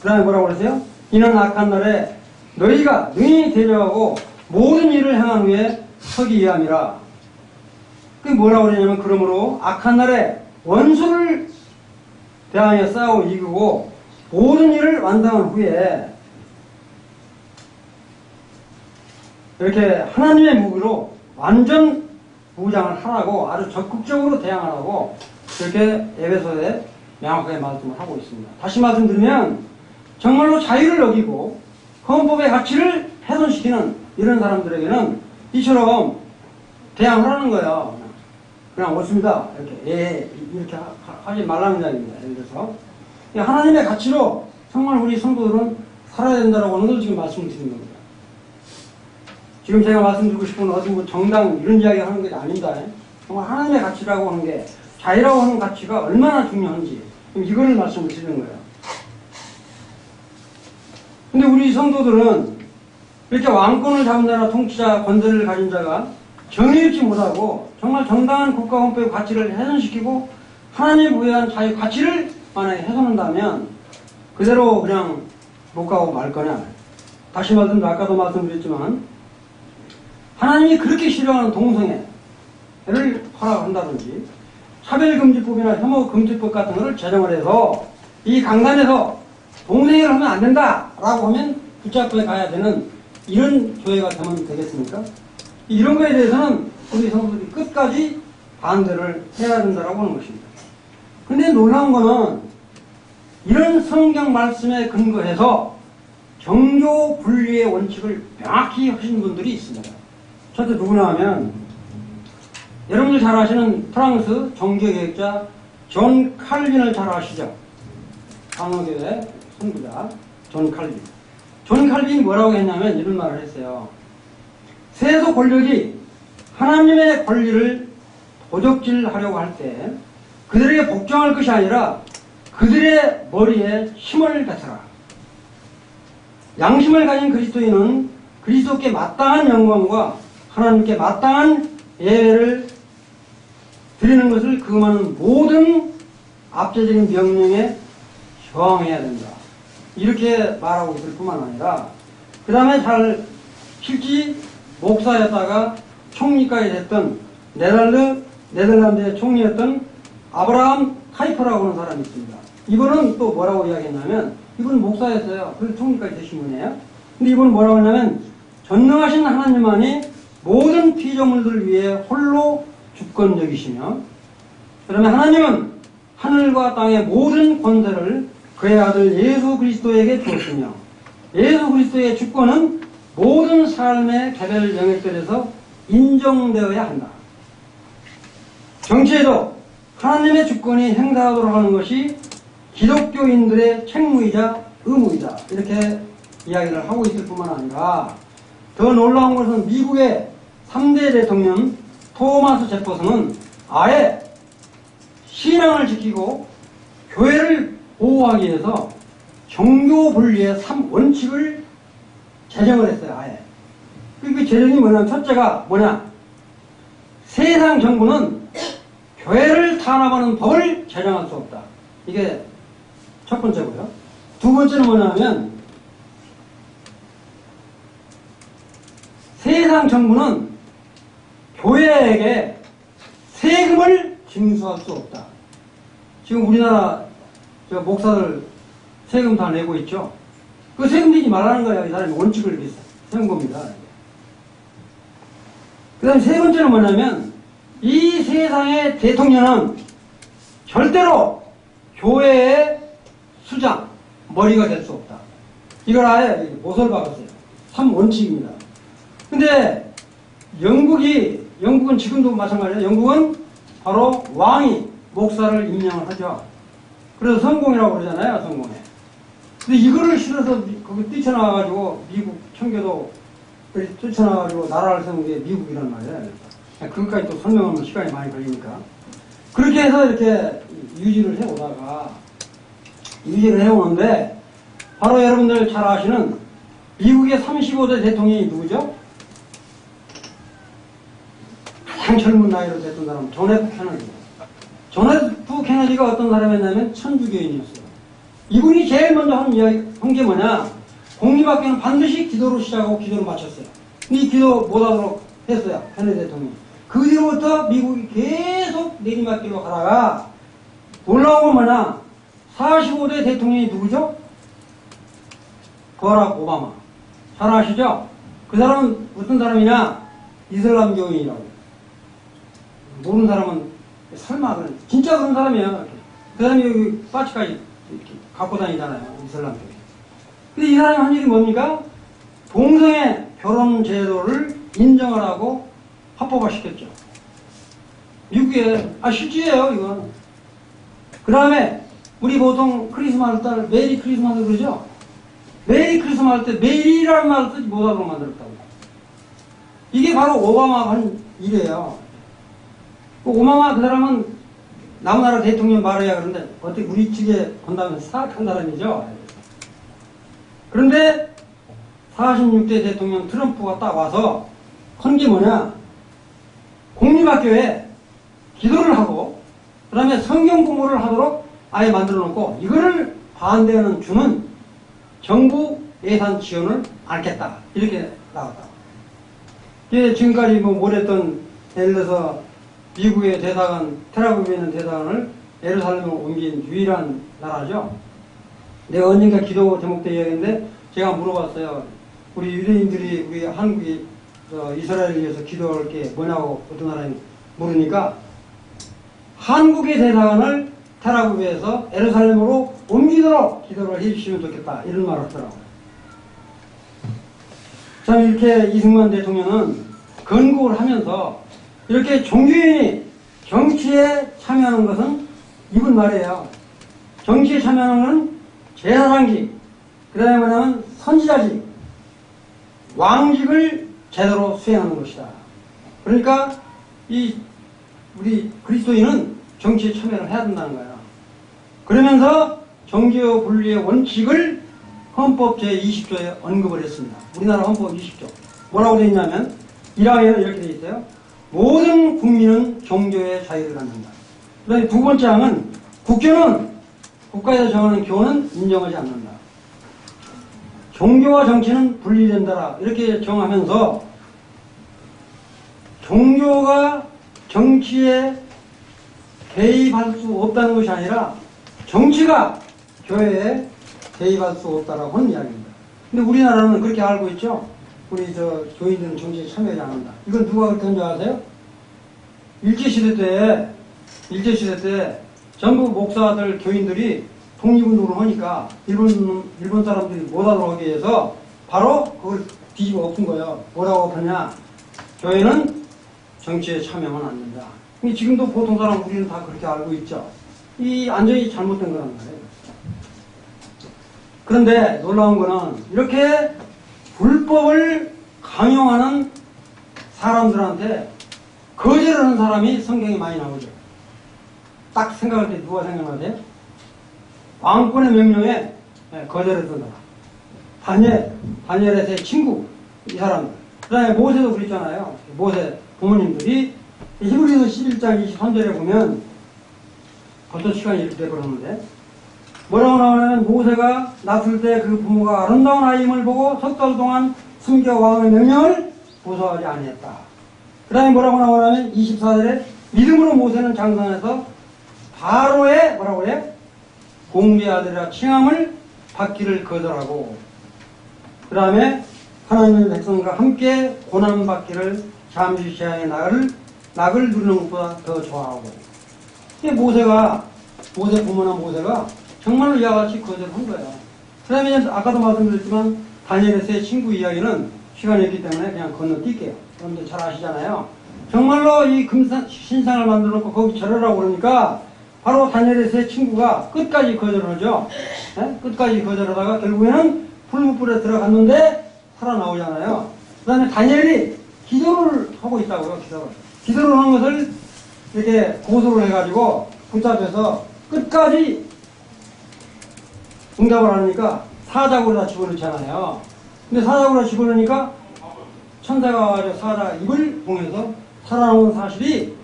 그 다음에 뭐라고 그랬어요? 이는 악한 날에 너희가 능히 대적하고 모든 일을 행한 후에 서기 위함이라. 그게 뭐라고 그러냐면, 그러므로 악한 날에 원수를 대하여 싸워 이기고 모든 일을 완성한 후에 이렇게 하나님의 무기로 완전 무장을 하라고, 아주 적극적으로 대항하라고 그렇게 에베소에 명확하게 말씀을 하고 있습니다. 다시 말씀드리면 정말로 자유를 어기고 헌법의 가치를 훼손시키는 이런 사람들에게는 이처럼 대항하라는 거예요. 그냥 옳습니다. 이렇게 이렇게 하지 말라는 이야기입니다. 예를 들어서 하나님의 가치로 정말 우리 성도들은 살아야 된다라고 하는 걸 지금 말씀드리는 겁니다. 지금 제가 말씀드리고 싶은 어떤 뭐 정당 이런 이야기 하는 게 아닙니다. 정말 하나님의 가치라고 하는 게, 자유라고 하는 가치가 얼마나 중요한지 이거를 말씀을 드리는 거예요. 근데 우리 성도들은 이렇게 왕권을 잡은 자나 통치자, 권세를 가진 자가 정의롭지 못하고 정말 정당한 국가 헌법의 가치를 훼손시키고 하나님이 부여한 자유 가치를 만약에 훼손한다면 그대로 그냥 못 가고 말 거냐. 다시 말씀드려, 아까도 말씀드렸지만 하나님이 그렇게 싫어하는 동성애를 허락한다든지 차별금지법이나 혐오금지법 같은 것을 제정을 해서 이 강단에서 동성애를 하면 안 된다라고 하면 붙잡혀 가야 되는 이런 교회가 되면 되겠습니까? 이런 거에 대해서는 우리 성도들이 끝까지 반대를 해야 된다라고 하는 것입니다. 근데 놀라운 거는 이런 성경 말씀에 근거해서 정교 분리의 원칙을 명확히 하신 분들이 있습니다. 저도 누구나 하면 여러분들 잘 아시는 프랑스 종교개혁자 존 칼빈을 잘 아시죠? 강화교회 선구자 존 칼빈. 존 칼빈이 뭐라고 했냐면 이런 말을 했어요. 세속 권력이 하나님의 권리를 도적질하려고 할 때 그들에게 복종할 것이 아니라 그들의 머리에 힘을 뱉어라. 양심을 가진 그리스도인은 그리스도께 마땅한 영광과 하나님께 마땅한 예배를 드리는 것을 금하는 모든 압제적인 명령에 저항해야 된다. 이렇게 말하고 있을 뿐만 아니라 그 다음에 잘 실제 목사였다가 총리까지 됐던 네덜란드의 총리였던 아브라함 타이퍼라고 하는 사람이 있습니다. 이분은 또 뭐라고 이야기했냐면, 이분은 목사였어요. 그래서 총리까지 되신 분이에요. 근데 이분은 뭐라고 했냐면, 전능하신 하나님만이 모든 피조물들을 위해 홀로 주권적이시며, 그다음에 하나님은 하늘과 땅의 모든 권세를 그의 아들 예수 그리스도에게 주었으며, 예수 그리스도의 주권은 모든 삶의 개별 영역들에서 인정되어야 한다. 정치에도 하나님의 주권이 행사하도록 하는 것이 기독교인들의 책무이자 의무이다. 이렇게 이야기를 하고 있을 뿐만 아니라 더 놀라운 것은 미국의 3대 대통령 토마스 제퍼슨은 아예 신앙을 지키고 교회를 보호하기 위해서 종교 분리의 3원칙을 제정을 했어요. 아예. 그 제정이 뭐냐면, 첫째가 뭐냐, 세상 정부는 교회를 탄압하는 법을 제정할 수 없다. 이게 첫 번째고요. 두 번째는 뭐냐면, 세상 정부는 교회에게 세금을 징수할 수 없다. 지금 우리나라 목사들 세금 다 내고 있죠. 그 세금 내지 말라는 거예요. 이 사람이 원칙을 세운 겁니다. 그 다음에 세 번째는 뭐냐면, 이 세상의 대통령은 절대로 교회의 수장, 머리가 될 수 없다. 이걸 아예 못을 박았어요. 3원칙입니다. 근데 영국은 지금도 마찬가지예요. 영국은 바로 왕이 목사를 임명을 하죠. 그래서 성공이라고 그러잖아요. 성공에. 근데 이거를 싫어서 거기 뛰쳐나와가지고 미국 청교도 뛰쳐나와가지고 나라를 세운 게 미국이란 말이에요. 그것까지 또 설명하면 시간이 많이 걸리니까. 그렇게 해서 이렇게 유지를 해오는데, 바로 여러분들 잘 아시는 미국의 35대 대통령이 누구죠? 가장 젊은 나이로 됐던 사람, 존 F 케너디. 존 F 케너디가 어떤 사람이었냐면 천주교인이었어요. 이분이 제일 먼저 한 게 뭐냐, 공립학교는 반드시 기도로 시작하고 기도로 마쳤어요. 근데 이 기도 못하도록 했어요. 케너디 대통령이. 그 뒤로부터 미국이 계속 내리막길로 가다가 놀라운 건 뭐냐, 45대 대통령이 누구죠? 버락 오바마. 잘 아시죠? 그 사람은 어떤 사람이냐? 이슬람교인이라고. 모르는 사람은 설마 진짜 그런 사람이야. 그 사람이 여기 바치까지 이렇게 갖고 다니잖아요. 이슬람교. 근데 이 사람이 한 일이 뭡니까? 동성애 결혼 제도를 인정하라고 합법화시켰죠. 미국에 실제예요, 이건. 그 다음에 우리 보통 크리스마스 때 메리 크리스마스 그러죠? 메리 크리스마스 때 메리라는 말을 쓰지 못하도록 만들었다고. 이게 바로 오바마가 한 일이에요. 오바마 그 사람은 남나라 대통령 말해야 그러는데 어떻게 우리 측에 본다면 사악한 사람이죠. 그런데 46대 대통령 트럼프가 딱 와서 한 게 뭐냐, 공립학교에 기도를 하고 그 다음에 성경 공부를 하도록 아예 만들어 놓고, 이거를 반대하는 주는 정부 예산 지원을 않겠다. 이렇게 나왔다. 지금까지 못했던, 예를 들어서 미국의 대사관, 테라비브에 있는 대사관을 예루살렘으로 옮긴 유일한 나라죠. 내가 언젠가 기도 제목 때 이야기했는데 제가 물어봤어요. 우리 유대인들이 우리 한국이 이스라엘을 위해서 기도할 게 뭐냐고 어떤 사람이 물으니까, 한국의 대사관을 테라비브에서 예루살렘으로 옮기도록 기도를 해주시면 좋겠다, 이런 말을 하더라고요. 참 이렇게 이승만 대통령은 건국을 하면서 이렇게 종교인이 정치에 참여하는 것은 이분 말이에요. 정치에 참여하는 것은 제사장직, 그 다음에 뭐냐면 선지자직, 왕직을 제대로 수행하는 것이다. 그러니까 이 우리 그리스도인은 정치에 참여를 해야 된다는 거야. 그러면서 정교 분리의 원칙을 헌법 제20조에 언급을 했습니다. 우리나라 헌법 20조. 뭐라고 되어 있냐면 1항에는 이렇게 되어 있어요. 모든 국민은 종교의 자유를 갖는다. 그다음에 두 번째 항은 국교는 국가에서 정하는 교는 인정하지 않는다. 종교와 정치는 분리된다. 이렇게 정하면서 종교가 정치에 개입할 수 없다는 것이 아니라 정치가 교회에 개입할 수 없다라고 하는 이야기입니다. 근데 우리나라는 그렇게 알고 있죠? 우리 교인들은 정치에 참여하지 않는다. 이건 누가 그렇게 한 줄 아세요? 일제시대 때 전부 목사들, 교인들이 독립운동을 하니까 일본 사람들이 못 하도록 하기 위해서 바로 그걸 뒤집어 엎은 거예요. 뭐라고 엎었냐? 교회는 정치에 참여하면 안 된다. 근데 지금도 보통 사람 우리는 다 그렇게 알고 있죠. 이 완전히 잘못된 거란 말이에요. 그런데 놀라운 거는 이렇게 불법을 강요하는 사람들한테 거절하는 사람이 성경에 많이 나오죠. 딱 생각할 때 누가 생각나세요? 왕권의 명령에 거절했던 사람. 다니엘의 세 친구, 이 사람들. 그 다음에 모세도 그랬잖아요. 모세 부모님들이 히브리서 11장 23절에 보면 벌써 시간이 이렇게 돼버렸는데 뭐라고 나오냐면 모세가 낳았을 때 그 부모가 아름다운 아이임을 보고 석 달 동안 숨겨 왕의 명령을 보소하지 아니했다. 그 다음에 뭐라고 나오냐면 24절에 믿음으로 모세는 장성해서 바로의 뭐라고 해요? 공주의 아들이라 칭함을 받기를 거절하고 그 다음에 하나님의 백성과 함께 고난받기를 잠시 시야의 낙을 누리는 것보다 더 좋아하고 모세 부모나 모세가 정말로 이와 같이 거절한 거예요. 그 다음에 아까도 말씀드렸지만 다니엘의 세 친구 이야기는 시간이 없기 때문에 그냥 건너뛸게요. 여러분들 잘 아시잖아요. 정말로 이 신상을 만들어 놓고 거기 절하라고 그러니까 바로 다니엘의 세 친구가 끝까지 거절을 하죠. 네? 끝까지 거절하다가 결국에는 풀무불에 들어갔는데 살아나오잖아요. 그 다음에 다니엘이 기도를 하고 있다고요. 기도를 하는 것을 이렇게 고소를 해가지고 붙잡혀서 끝까지 응답을 하니까 사자고로 다 집어넣잖아요. 근데 사자고로 다 집어넣으니까 천사가 와가지고 사자 입을 봉해서 살아나온 사실이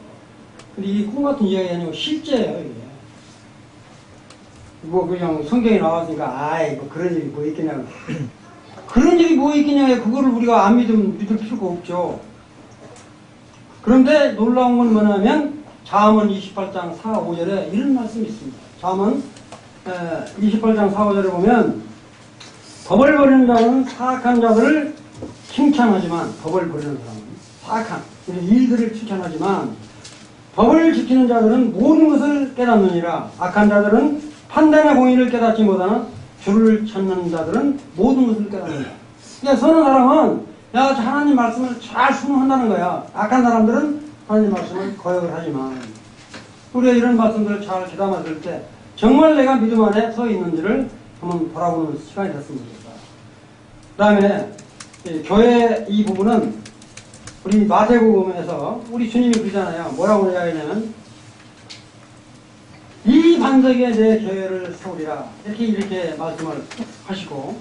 근데 이게 꿈 같은 이야기 아니고 실제예요. 이게. 뭐 그냥 성경에 나왔으니까 아이 뭐 그런 일이 뭐 있겠냐고 그런 일이 뭐 있겠냐 그거를 우리가 안 믿을 필요가 없죠. 그런데 놀라운 건 뭐냐면 잠언 28장 4, 5절에 이런 말씀이 있습니다. 잠언 28장 4, 5절에 보면 법을 버리는 자는 사악한 자들을 칭찬하지만 법을 버리는 사람은 사악한 일들을 칭찬하지만 법을 지키는 자들은 모든 것을 깨닫느니라. 악한 자들은 판단의 공의를 깨닫지 못하나 주를 찾는 자들은 모든 것을 깨닫는다. 그러니까 선한 사람은 하나님 말씀을 잘 순응한다는 거야. 악한 사람들은 하나님 말씀을 거역을 하지만 우리가 이런 말씀들을 잘 귀담아 들을 때 정말 내가 믿음 안에 서 있는지를 한번 돌아보는 시간이 됐으면 좋겠다. 그 다음에 교회 이 부분은 우리 마태복음에서 우리 주님이 그러잖아요. 뭐라고 이야기하냐면 이 반석에 내 교회를 세우리라 이렇게 말씀을 하시고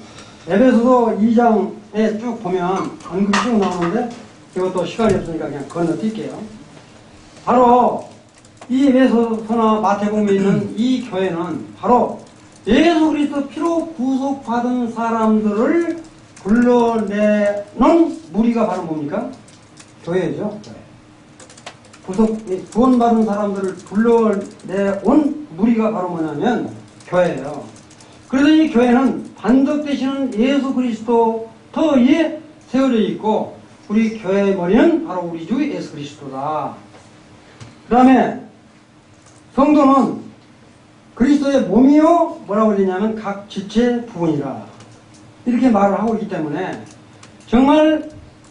에베소서 2장에 쭉 보면 언급이 쭉 나오는데 이것도 시간이 없으니까 그냥 건너뛸게요. 바로 이 에베소서나 마태복음에 있는 이 교회는 바로 예수 그리스도 피로 구속받은 사람들을 불러내는 무리가 바로 뭡니까? 교회죠. 구원받은 사람들을 불러내온 무리가 바로 뭐냐면 교회예요. 그래서 이 교회는 반석 되시는 예수 그리스도 터 위에 세워져 있고 우리 교회의 머리는 바로 우리 주 예수 그리스도다. 그 다음에 성도는 그리스도의 몸이요 뭐라고 그러냐면 각 지체 부분이라 이렇게 말을 하고 있기 때문에 정말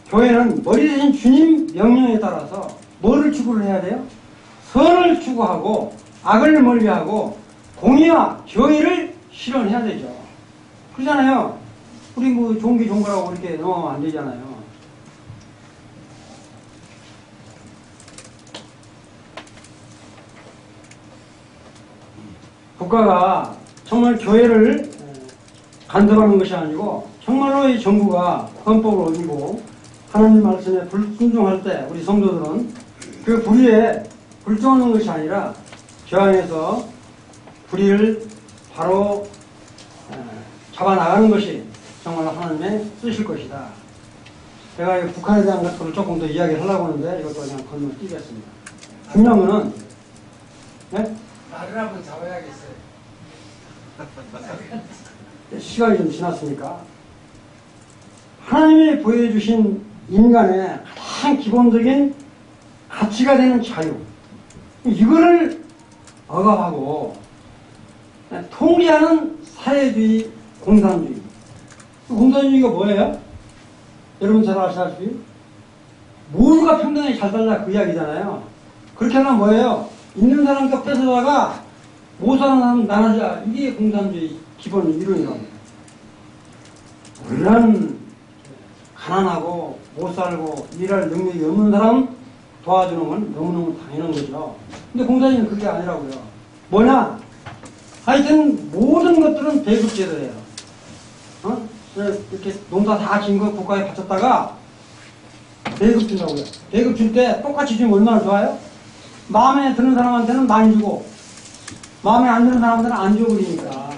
교회는 머리 대신 주님 명령에 따라서 뭐를 추구를 해야 돼요? 선을 추구하고 악을 멀리하고 공의와 정의를 실현해야 되죠. 그러잖아요. 우리 뭐 종교라고 이렇게 넘어가면 안 되잖아요. 국가가 정말 교회를 간섭하는 것이 아니고 정말로 이 정부가 헌법을 어기고 하나님 말씀에 불순종할 때 우리 성도들은 그 불의에 불종하는 것이 아니라 저항해서 불의를 바로 잡아나가는 것이 정말 하나님의 쓰실 것이다. 제가 이 북한에 대한 것들을 조금 더 이야기를 하려고 하는데 이것도 그냥 건너뛰겠습니다. 중요한 거는 네? 말을 한번 잡아야겠어요. 시간이 좀 지났으니까 하나님이 보여주신 인간의 가장 기본적인 가치가 되는 자유, 이거를 억압하고 통제하는 사회주의, 공산주의. 공산주의가 뭐예요? 여러분 잘 아시다시피 모두가 평등하게 잘 살자 그 이야기잖아요. 그렇게 하면 뭐예요? 있는 사람 거 뺏어다가 못 사는 사람 나눠자. 이게 공산주의 기본 이론이라고. 물론 가난하고 못 살고 일할 능력이 없는 사람 도와주는 건 너무너무 당연한 거죠. 근데 공산주의는 그게 아니라고요. 뭐냐? 하여튼 모든 것들은 배급제도예요. 이렇게 농사 다 지은 거 국가에 바쳤다가 배급 준다고요. 배급 줄 때 똑같이 주면 얼마나 좋아요? 마음에 드는 사람한테는 많이 주고 마음에 안 드는 사람한테는 안 줘버리니까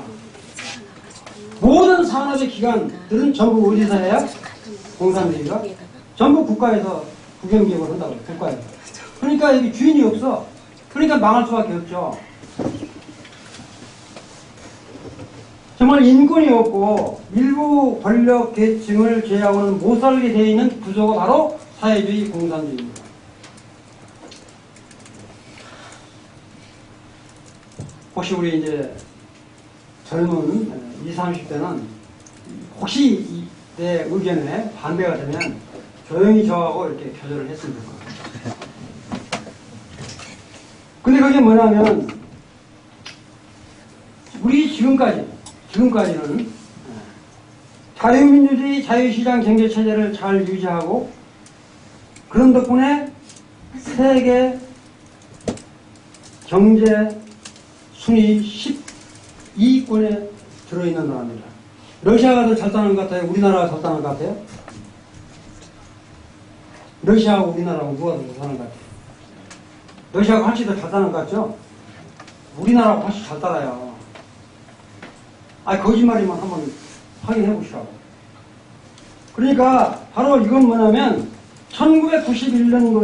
모든 산업의 기관들은 전부 어디서 해요? 공산주의가? 전부 국가에서 국영기업을 한다고요. 국가에서. 그러니까 여기 주인이 없어. 그러니까 망할 수밖에 없죠. 정말 인권이 없고 일부 권력 계층을 제외하고는 못 살게 되어 있는 구조가 바로 사회주의 공산주의입니다. 혹시 우리 이제 젊은 20, 30대는 혹시 내 의견에 반대가 되면 조용히 저하고 이렇게 표절을 했으면 될 것 같아요. 근데 그게 뭐냐면 우리 지금까지는 자유민주주의 자유시장 경제체제를 잘 유지하고 그런 덕분에 세계 경제 순위 12위권에 들어있는 나라입니다. 러시아가 더 잘 사는 것 같아요? 우리나라가 잘 사는 것 같아요? 러시아하고 우리나라하고 누가 더 사는 것 같아요? 러시아가 훨씬 더 잘 사는 것 같죠? 우리나라가 훨씬 잘 살아요. 거짓말이면 한번 확인해 보시라고. 그러니까 바로 이건 뭐냐면 1991년도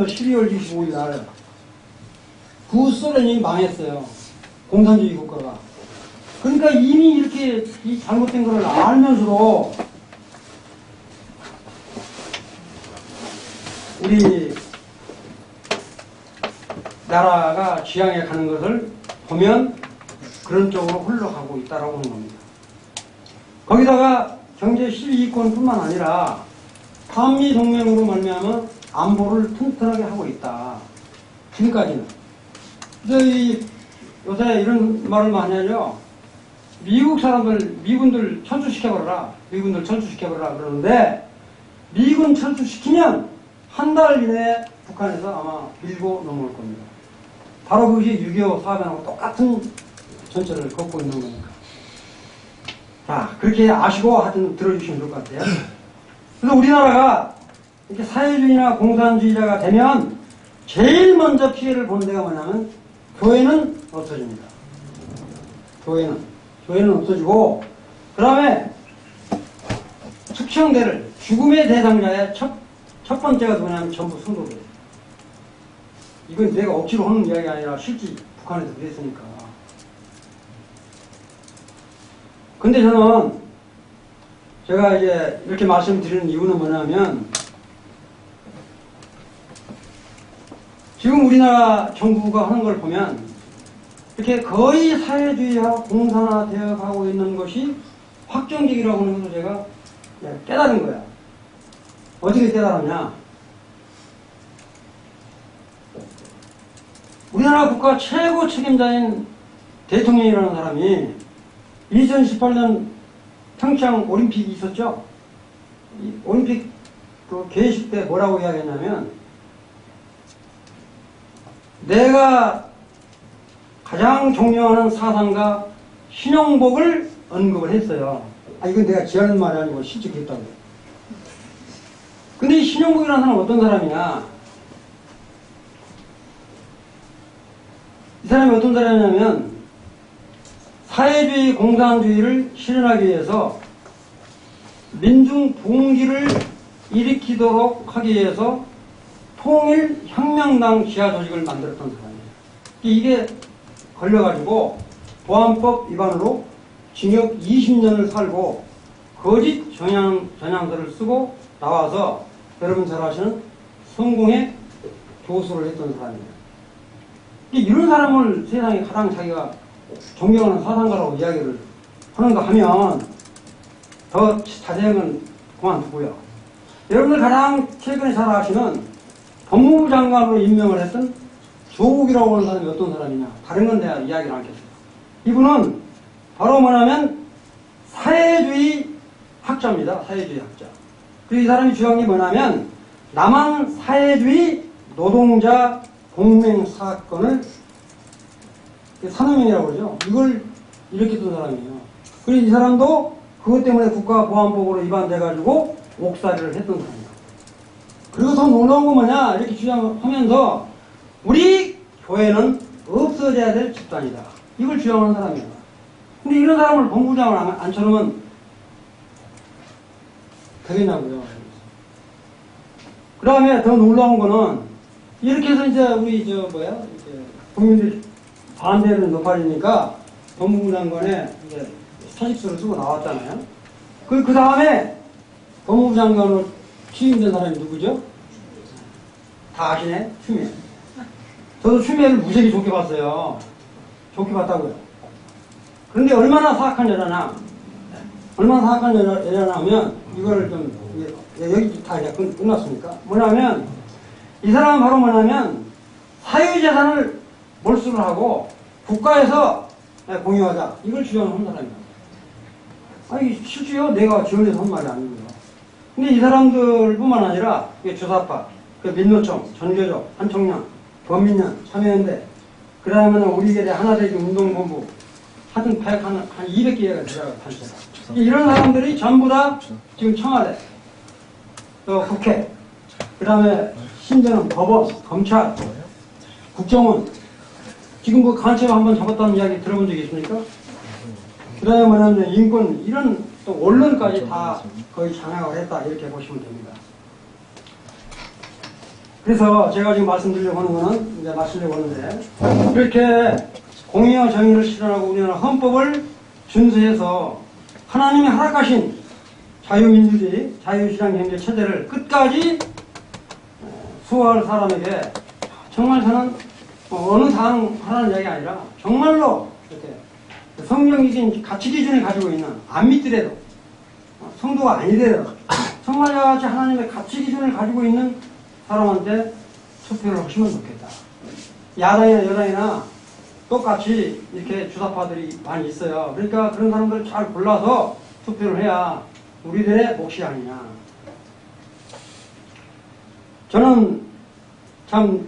12월 25일 날 구소련이 망했어요. 공산주의 국가가. 그러니까 이미 이렇게 이 잘못된 걸 알면서도 우리 나라가 지향해 가는 것을 보면 그런 쪽으로 흘러가고 있다라고 하는 겁니다. 거기다가 경제 12위권뿐만 아니라 한미 동맹으로 말미암아 안보를 튼튼하게 하고 있다. 지금까지는. 그래서 요새 이런 말을 많이 하죠. 미군들 철수시켜버려라. 그러는데 미군 철수시키면 한 달 이내에 북한에서 아마 밀고 넘어올 겁니다. 바로 그것이 6.25 사변하고 똑같은 전철을 걷고 있는 거니까. 자, 그렇게 아시고 하여튼 들어주시면 좋을 것 같아요. 그래서 우리나라가 이렇게 사회주의나 공산주의자가 되면 제일 먼저 피해를 보는 데가 뭐냐면 교회는 없어집니다. 교회는 없어지고 그 다음에 숙청대를 죽음의 대상자의 첫 번째가 뭐냐면 전부 성도들. 이건 내가 억지로 하는 이야기가 아니라 실제 북한에서 그랬으니까. 근데 저는 제가 이제 이렇게 말씀드리는 이유는 뭐냐면 지금 우리나라 정부가 하는 걸 보면 이렇게 거의 사회주의와 공산화되어 가고 있는 것이 확정적이라고 하는 것을 제가 깨달은 거야. 어떻게 깨달았냐? 우리나라 국가 최고 책임자인 대통령이라는 사람이 2018년 평창 올림픽이 있었죠? 이 올림픽 그 개회식 때 뭐라고 이야기했냐면 내가 가장 존경하는 사상가 신용복을 언급을 했어요. 아, 이건 내가 지어낸 말이 아니고 실제 그랬다고요. 근데 이 신용복이라는 사람은 어떤 사람이냐? 이 사람이 어떤 사람이냐면 사회주의 공산주의를 실현하기 위해서 민중 봉기를 일으키도록 하기 위해서 통일혁명당 지하 조직을 만들었던 사람이에요. 이게 걸려가지고 보안법 위반으로 징역 20년을 살고 거짓 전향서를 쓰고 나와서 여러분 잘 아시는 성공의 교수를 했던 사람이에요. 이런 사람을 세상에 가장 자기가 존경하는 사상가라고 이야기를 하는가 하면 더 자세한 건 그만두고요. 여러분들 가장 최근에 잘 아시는 법무부 장관으로 임명을 했던 조국이라고 하는 사람이 어떤 사람이냐. 다른 건 내가 이야기를 않겠어요. 이분은 바로 뭐냐면 사회주의 학자입니다. 사회주의 학자. 그리고 이 사람이 주장한 게 뭐냐면 남한 사회주의 노동자 공명 사건을 산업인이라고 그러죠. 이걸 일으켰던 사람이에요. 그리고 이 사람도 그것 때문에 국가보안법으로 위반돼가지고 옥살이를 했던 사람이에요. 그리고 더 놀라운 건 뭐냐, 이렇게 주장하면서 우리 교회는 없어져야 될 집단이다. 이걸 주장하는 사람이에요. 근데 이런 사람을 본부장을 앉혀놓으면 되겠냐고요. 그 다음에 더 놀라운 거는 이렇게 해서 이제 우리 이제 국민들이 반대를 높아지니까 법무부 장관에 이제 사직서를 쓰고 나왔잖아요. 그 다음에 법무부 장관으로 취임된 사람이 누구죠? 다 아시네? 추미애. 저도 추미애를 무지하게 좋게 봤어요. 좋게 봤다고요. 그런데 얼마나 사악한 여자냐? 얼마나 사악한 여자냐 하면 이거를 좀 여기 다 이제 끝났으니까 뭐냐면 이 사람은 바로 뭐냐면 사유재산을 몰수를 하고 국가에서 공유하자. 이걸 주장하는 사람이에요. 아니, 실제요. 내가 지원해서 한 말이 아니고요. 근데 이 사람들뿐만 아니라 주사파, 민노총, 전교조, 한총련, 범민련, 참여연대, 그 다음에는 우리들의 하나되기 운동본부, 하여튼 한 200개가 들어가요, 단체가. 이런 사람들이 전부 다 지금 청와대, 또 국회, 그 다음에 심지어는 법원, 검찰, 국정원, 지금 그 간첩 한번 잡았다는 이야기 들어본 적이 있습니까? 그 다음에 뭐냐면 인권, 이런 또 언론까지 다 거의 장악을 했다, 이렇게 보시면 됩니다. 그래서 제가 지금 말씀드리려고 하는 거는, 이제 마치려고 하는데, 이렇게 공의와 정의를 실현하고 우리나라 헌법을 준수해서 하나님이 허락하신 자유민주주의, 자유시장경제 체제를 끝까지 수호할 사람에게 정말 저는 어느 당 하라는 이야기가 아니라 정말로 이렇게 성경적인 가치 기준을 가지고 있는, 안 믿더라도 성도가 아니더라도 정말 같이 하나님의 가치 기준을 가지고 있는 사람한테 투표를 하시면 좋겠다. 야당이나 여당이나 똑같이 이렇게 주사파들이 많이 있어요. 그러니까 그런 사람들을 잘 골라서 투표를 해야 우리들의 몫이 아니냐. 저는 참,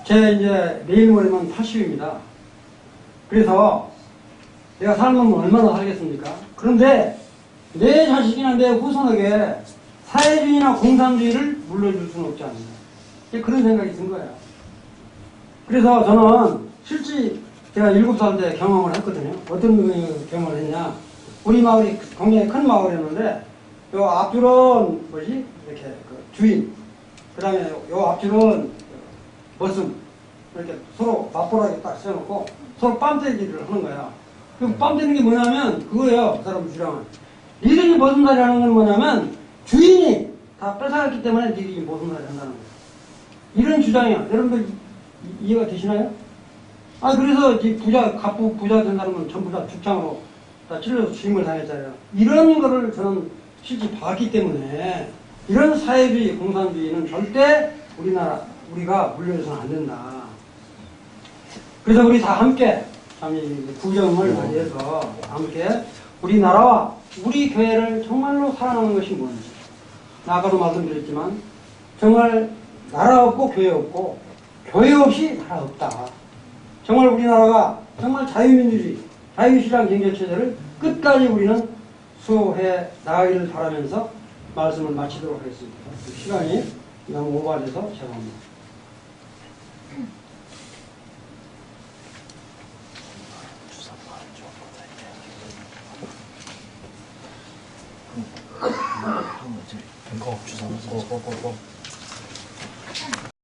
이제 내일 모레면 80입니다. 그래서 내가 살면 얼마나 살겠습니까? 그런데 내 자식이나 내 후손에게 사회주의나 공산주의를 물려줄 수는 없지 않습니까? 그런 생각이 든 거예요. 그래서 저는 실제 제가 7살 때 경험을 했거든요. 어떤 경험을 했냐. 우리 마을이 굉장히 큰 마을이었는데, 요 앞줄은 이렇게 주인, 그 다음에 요 앞줄은 머슴, 이렇게 서로 맞보라게 딱 세워놓고 서로 뺨 때리기를 하는 거야. 그 뺨 때리는 게 뭐냐면 그거예요. 그 사람 주장은. 니들이 머슴살이 하는 건 뭐냐면 주인이 다 뺏어갔기 때문에 니들이 머슴살이 한다는 거예요. 이런 주장이야. 여러분들 이해가 되시나요? 그래서 이 부자 된 사람은 전부 다 죽창으로 다 찔러서 죽임을 당했잖아요. 이런 거를 저는 실제 봤기 때문에 이런 사회주의, 공산주의는 절대 우리가 물려줘서는 안 된다. 그래서 우리 다 함께, 참, 이 구정을 맞이해서 함께 우리나라와 우리 교회를 정말로 사랑하는 것이 뭔지. 아까도 말씀드렸지만, 정말 나라 없고 교회 없고, 교회 없이 나라 없다. 정말 우리나라가 정말 자유민주주의, 자유시장 경제체제를 끝까지 우리는 수호해 나가기를 바라면서 말씀을 마치도록 하겠습니다. 시간이 너무 오버돼서 죄송합니다. 이거 주사.